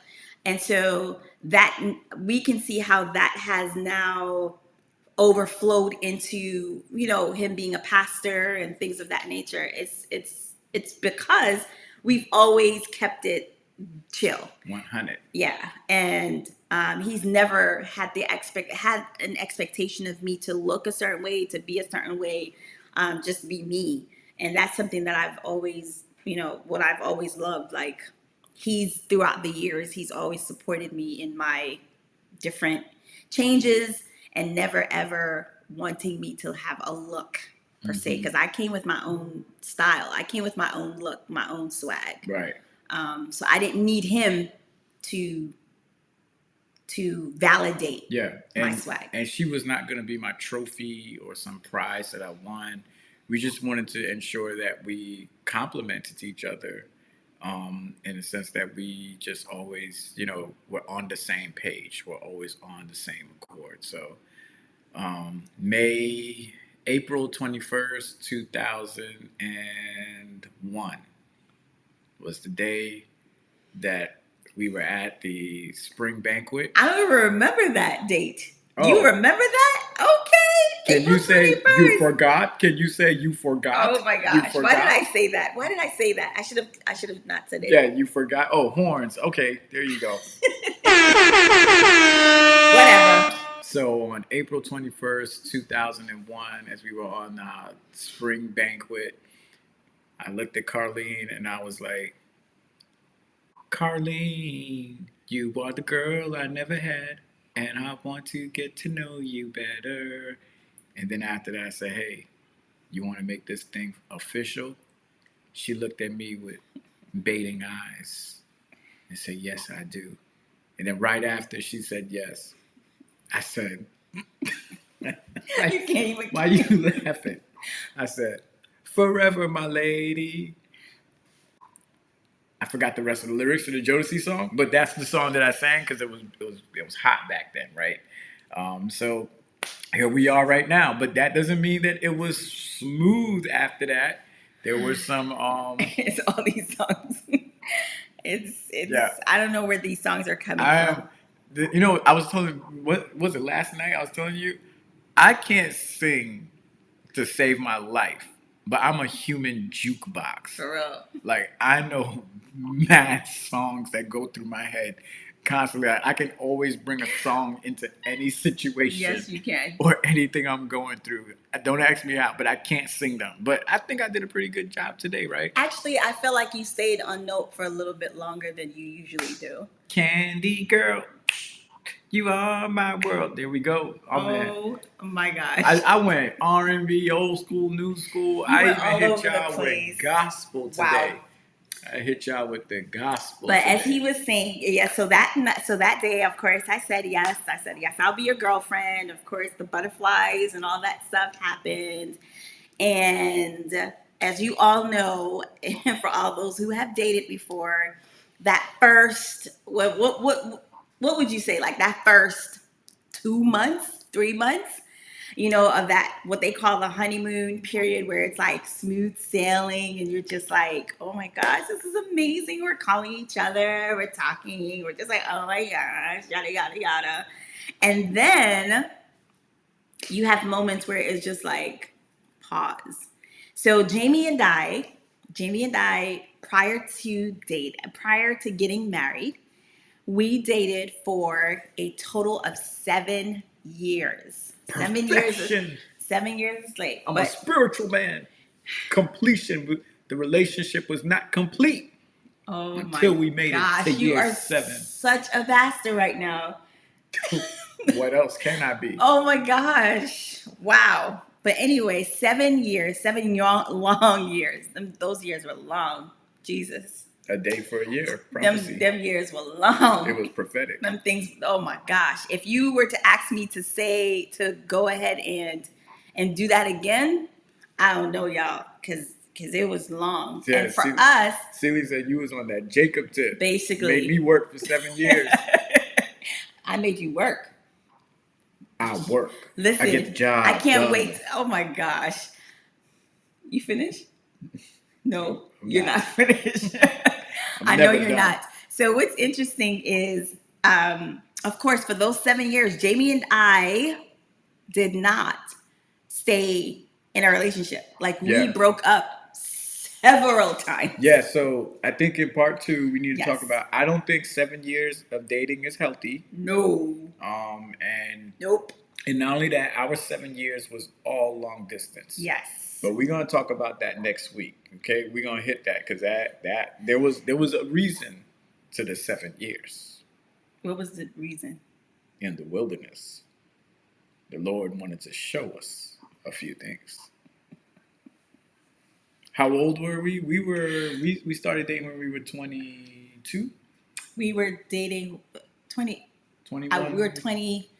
And so that we can see how that has now overflowed into, him being a pastor and things of that nature. It's because we've always kept it chill. 100. Yeah, and he's never had an expectation of me to look a certain way, to be a certain way, just be me, and that's something that I've always, what I've always loved. Like, he's throughout the years, he's always supported me in my different changes and never ever wanting me to have a look per se, because I came with my own style, I came with my own look, my own swag. Right. So I didn't need him to validate my swag. And she was not going to be my trophy or some prize that I won. We just wanted to ensure that we complemented each other, in the sense that we just always, we're on the same page. We're always on the same accord. So April 21st, 2001 was the day that we were at the spring banquet. I don't even remember that date. Oh. You remember that? Okay. Can April you say you 21st. forgot? Can you say you forgot? Oh my You gosh. forgot? Why did I say that? Why did I say that? I should have not said it. Yeah, you forgot. Oh, horns. Okay, there you go. Whatever. So on April 21st, 2001, as we were on spring banquet, I looked at Carlene and I was like, Carlene, you are the girl I never had, and I want to get to know you better. And then after that, I said, hey, you want to make this thing official? She looked at me with baiting eyes and said, yes, I do. And then right after she said yes, I said, You can't even. why are you laughing? I said, forever, my lady. I forgot the rest of the lyrics to the Jodeci song, but that's the song that I sang because it was hot back then, right? So here we are right now, but that doesn't mean that it was smooth after that. There were some It's all these songs. It's yeah. I don't know where these songs are coming I from. am I was telling what was it last night? I was telling you I can't sing to save my life, but I'm a human jukebox. For real. Like I know mad songs that go through my head constantly. I can always bring a song into any situation. Yes, you can. Or anything I'm going through. Don't ask me out, but I can't sing them. But I think I did a pretty good job today, right? Actually, I feel like you stayed on note for a little bit longer than you usually do. Candy girl, you are my world. There we go. Oh my gosh. I went R&B, old school, new school. You I went even all hit over the y'all place. with gospel today. Wow. I hit y'all with the gospel. But today. as he was saying, yeah, so that day, of course, I said yes. I'll be your girlfriend. Of course, the butterflies and all that stuff happened. And as you all know, and for all those who have dated before, that first what would you say, like that first 2 months, 3 months, of that what they call the honeymoon period, where it's like smooth sailing and you're just like, oh my gosh, this is amazing. We're calling each other, we're talking, we're just like, oh my gosh, yada yada yada. And then you have moments where it's just like pause. So Jamie and I, prior to getting married, we dated for a total of 7 years. Perfection. 7 years is late. I'm a spiritual man. Completion. The relationship was not complete until we made it to year 7. Such a bastard right now. What else can I be? Oh my gosh. Wow. But anyway, 7 years, long years. Those years were long. Jesus. A day for a year. Them years were long. It was prophetic. Them things, oh my gosh. If you were to ask me to go ahead and do that again, I don't know, y'all, because it was long. Yeah, and for us, Celie said you was on that Jacob tip. Basically. Made me work for 7 years. I made you work. I work. Listen, I get the job. I can't wait. Oh my gosh. You finished? No, you're not finished. I know you're not. So what's interesting is, of course, for those 7 years, Jamie and I did not stay in a relationship. Like we broke up several times. Yeah, so I think in part 2 we need to talk about, I don't think 7 years of dating is healthy. No. And nope. And not only that, our 7 years was all long distance. Yes. But we're gonna talk about that next week. Okay, we're gonna hit that because that there was a reason to the 7 years. What was the reason? In the wilderness, the Lord wanted to show us a few things. How old were we? We started dating when we were 22. We were dating 20. 21. We were 20.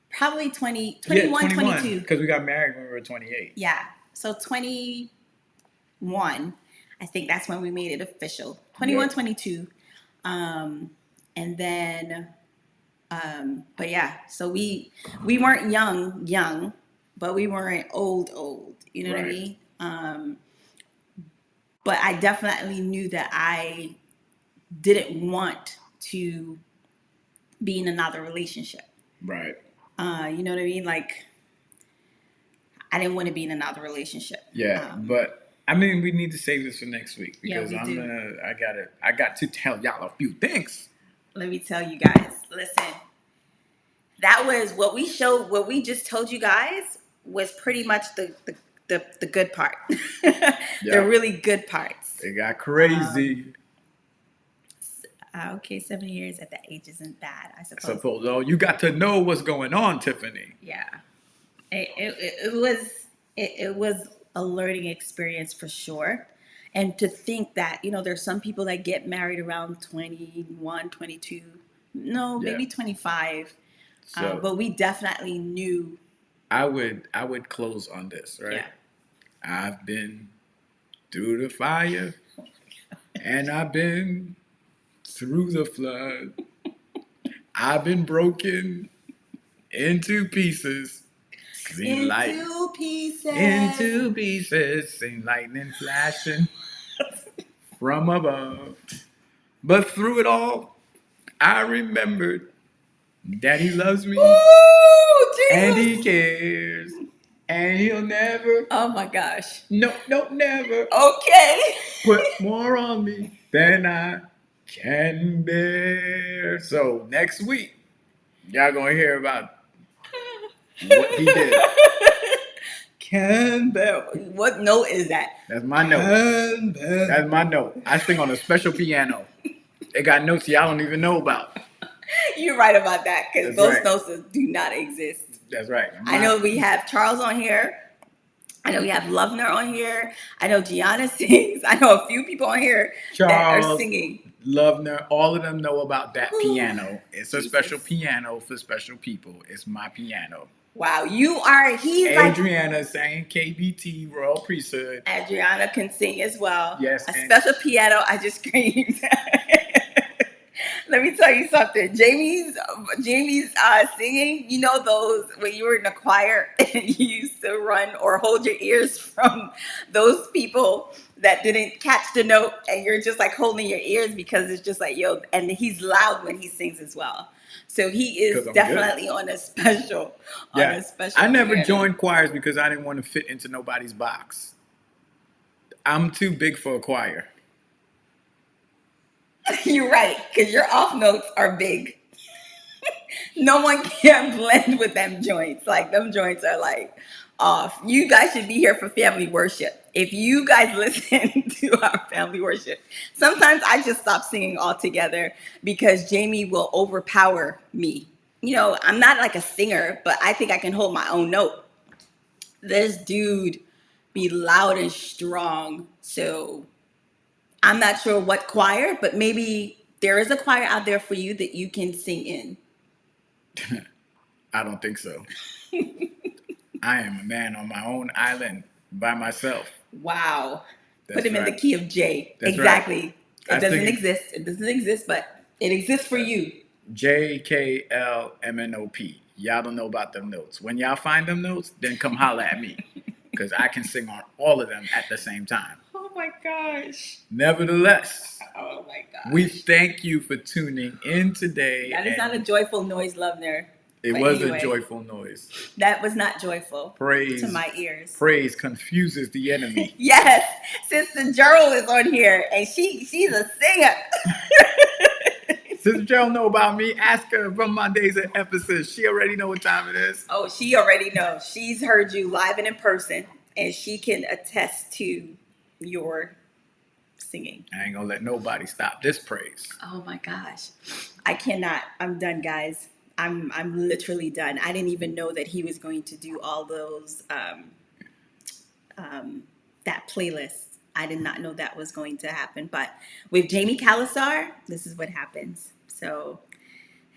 Probably 21, 22. Because we got married when we were 28. Yeah. So 21, I think that's when we made it official. 21, 22. And then, but yeah, so we weren't young, but we weren't old. You know what I mean? But I definitely knew that I didn't want to be in another relationship. Right. You know what I mean? Like, I didn't want to be in another relationship. Yeah, but I mean, we need to save this for next week because Yeah, we do. I got to tell y'all a few things. Let me tell you guys. Listen, that was what we showed. What we just told you guys was pretty much the good part. Yeah. The really good parts. It got crazy. Okay, 7 years at that age isn't bad, I suppose. Oh, you got to know what's going on, Tiffany. Yeah, it was a learning experience for sure. And to think that, there's some people that get married around 21, 22, no, maybe 25. So, but we definitely knew. I would close on this, right? Yeah. I've been through the fire and I've been through the flood. I've been broken into pieces. Into pieces. Into pieces. Seen lightning flashing from above. But through it all, I remembered that he loves me. Ooh, and he cares. And he'll never. Oh my gosh. No, never. Okay. Put more on me than I can bear. So next week, y'all gonna hear about what he did. Can bear. What note is that? That's my note. That's my note. I sing on a special piano. It got notes y'all don't even know about. You're right about that, because those notes do not exist. That's right. I know we have Charles on here. I know we have Lovner on here. I know Gianna sings. I know a few people on here that are singing. Lovner, all of them know about that piano. It's a special piano for special people. It's my piano. Wow, Adriana sang KBT, Royal Priesthood. Adriana can sing as well. Yes. A special piano, I just screamed. Let me tell you something. Jamie's singing, those when you were in a choir and you used to run or hold your ears from those people that didn't catch the note, and you're just like holding your ears because it's just like, yo, and he's loud when he sings as well. So he is definitely on a special. I never joined choirs because I didn't want to fit into nobody's box. I'm too big for a choir. You're right, because your off notes are big. No one can blend with them joints. Like, them joints are like off. You guys should be here for family worship. If you guys listen to our family worship, sometimes I just stop singing altogether because Jamie will overpower me. I'm not like a singer, but I think I can hold my own note. This dude be loud and strong. So I'm not sure what choir, but maybe there is a choir out there for you that you can sing in. I don't think so. I am a man on my own island by myself. Wow. Put him in the key of J. That's exactly. Right. It doesn't exist. It doesn't exist, but it exists for you. JKLMNOP. Y'all don't know about them notes. When y'all find them notes, then come holler at me. Because I can sing on all of them at the same time. Oh my gosh. Nevertheless. Oh my gosh. We thank you for tuning in today. That is not a joyful noise, Lovner. It was a joyful noise. That was not joyful. Praise to my ears. Praise confuses the enemy. Yes. Sister Gerald is on here, and she's a singer. Sister Gerald know about me. Ask her from my days at Ephesus. She already know what time it is. Oh, she already knows. She's heard you live and in person, and she can attest to your singing. I ain't gonna let nobody stop this praise. Oh my gosh. I cannot. I'm done, guys. I'm literally done. I didn't even know that he was going to do all those that playlist. I did not know that was going to happen. But with Jamie Calasar, this is what happens. So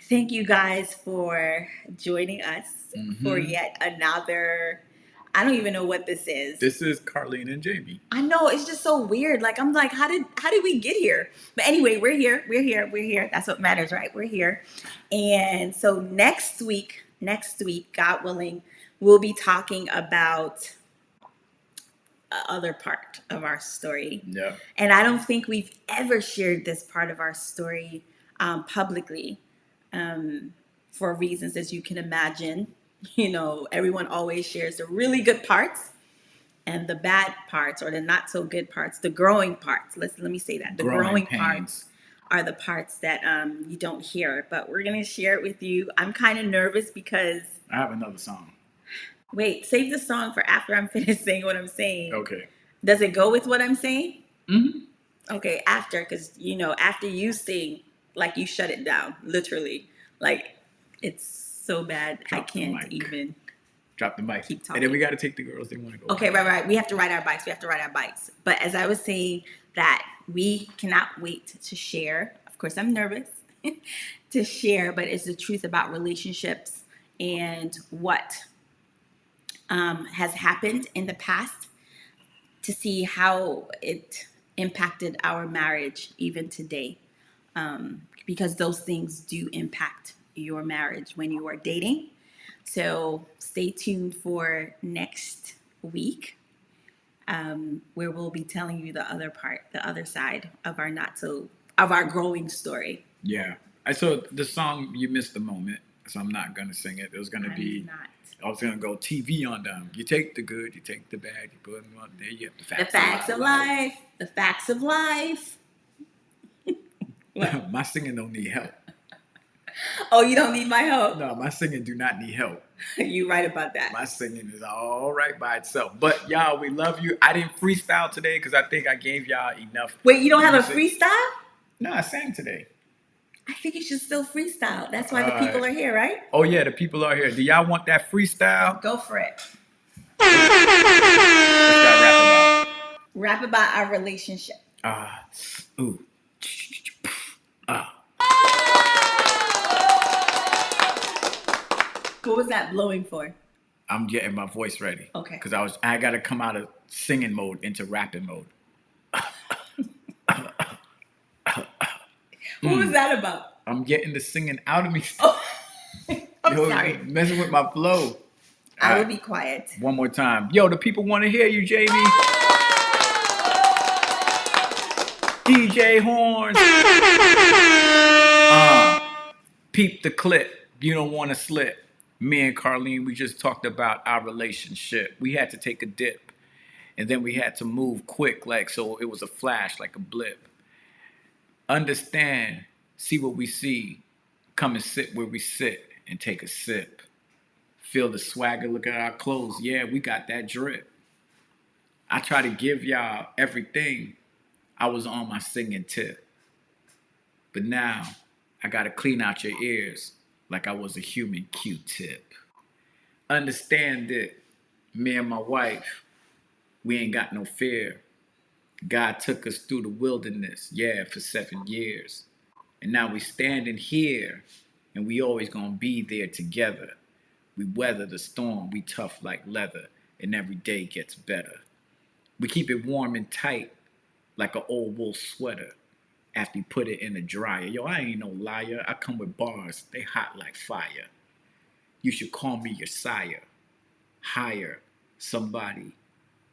thank you guys for joining us for yet another. I don't even know what this is. This is Carlene and Jaime. I know, it's just so weird. Like, I'm like, how did we get here? But anyway, we're here. That's what matters, right? We're here. And so next week, God willing, we'll be talking about other part of our story. Yeah. And I don't think we've ever shared this part of our story publicly for reasons, as you can imagine. everyone always shares the really good parts and the bad parts, or the not so good parts, the growing parts. Let me say that. The Growing growing pains. parts are the parts that you don't hear, but we're going to share it with you. I'm kind of nervous because... I have another song. Wait, save the song for after I'm finished saying what I'm saying. Okay. Does it go with what I'm saying? Mm-hmm. Okay, after, because, after you sing, like, you shut it down, literally. Like, it's so bad, I can't even drop the mic. keep talking. And then we got to take the girls. They want to go. Okay, right. We have to ride our bikes. But as I was saying, that we cannot wait to share. Of course, I'm nervous to share, but it's the truth about relationships and what has happened in the past, to see how it impacted our marriage even today. Because those things do impact your marriage when you are dating. So stay tuned for next week, where we'll be telling you the other side of our growing story. Yeah. I saw the song, you missed the moment, so I'm not going to sing it. It was going to be... I was going to go TV on them. You take the good, you take the bad, you put them up there. You have the facts of life. The facts of life. My singing don't need help. Oh, you don't need my help? No, my singing do not need help. You're right about that. My singing is all right by itself. But y'all, we love you. I didn't freestyle today because I think I gave y'all enough. Wait, you don't have a freestyle? No, I sang today. I think you should still freestyle. That's why the people are here, right? Oh, yeah, the people are here. Do y'all want that freestyle? Go for it. What's that rap about our relationship. Ooh. What was that blowing for? I'm getting my voice ready. Okay. Because I got to come out of singing mode into rapping mode. What was that about? I'm getting the singing out of me. Oh, I'm sorry. Messing with my flow. I will be quiet. One more time. Yo, the people want to hear you, Jamie. DJ Horns. Peep the clip. You don't want to slip. Me and Carlene, we just talked about our relationship. We had to take a dip. And then we had to move quick, so it was a flash, like a blip. Understand, see what we see. Come and sit where we sit and take a sip. Feel the swagger, look at our clothes. Yeah, we got that drip. I try to give y'all everything. I was on my singing tip. But now, I gotta clean out your ears like I was a human Q-tip. Understand it, me and my wife, we ain't got no fear. God took us through the wilderness, for 7 years. And now we standing here, and we always gonna be there together. We weather the storm, we tough like leather, and every day gets better. We keep it warm and tight, like an old wool sweater, after you put it in the dryer. Yo, I ain't no liar, I come with bars, they hot like fire. You should call me your sire. Hire somebody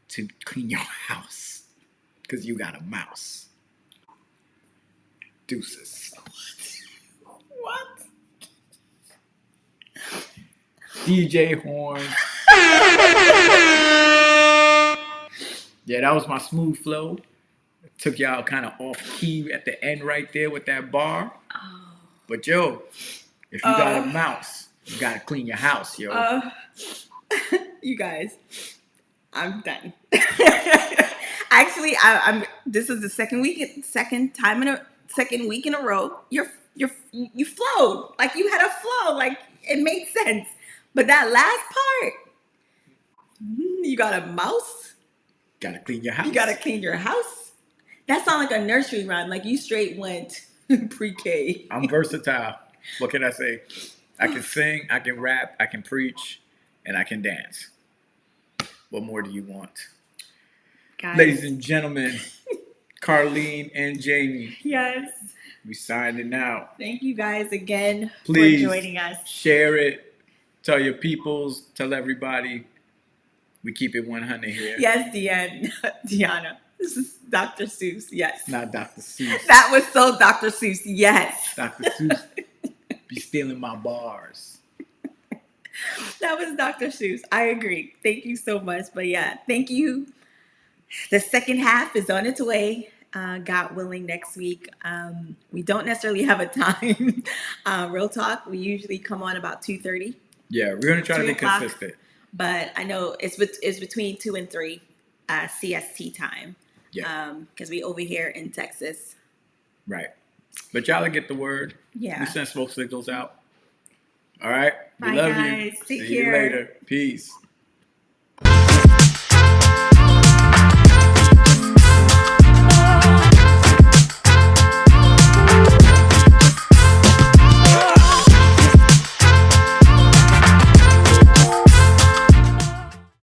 to clean your house, because you got a mouse. Deuces. What? DJ Horn. Yeah, that was my smooth flow. Took y'all kind of off key at the end right there with that bar. Oh. But yo, if you got a mouse, you gotta clean your house, yo. You guys, I'm done. Actually, I'm. This is the second week in a row. You flowed, like you had a flow, like it made sense. But that last part, you got a mouse. Gotta clean your house. You gotta clean your house. That sounds like a nursery rhyme. Like you straight went pre-K. I'm versatile. What can I say? I can sing, I can rap, I can preach, and I can dance. What more do you want? Guys. Ladies and gentlemen, Carlene and Jamie. Yes. We signing out. Thank you guys again for joining us. Share it. Tell your peoples. Tell everybody. We keep it 100 here. Yes, Deanna. This is Dr. Seuss. Yes. Not Dr. Seuss. That was so Dr. Seuss. Yes. Dr. Seuss be stealing my bars. That was Dr. Seuss. I agree. Thank you so much. But yeah, thank you. The second half is on its way. God willing, next week. We don't necessarily have a time. Real talk. We usually come on about 2:30, Yeah, we're gonna try to be 3 o'clock. consistent. But I know it's between 2 and 3 CST time. Yeah, Because we over here in Texas. right. But y'all will get the word. Yeah. We send smoke signals out. All right. We Bye, love you. guys. Take See you care. later. Peace.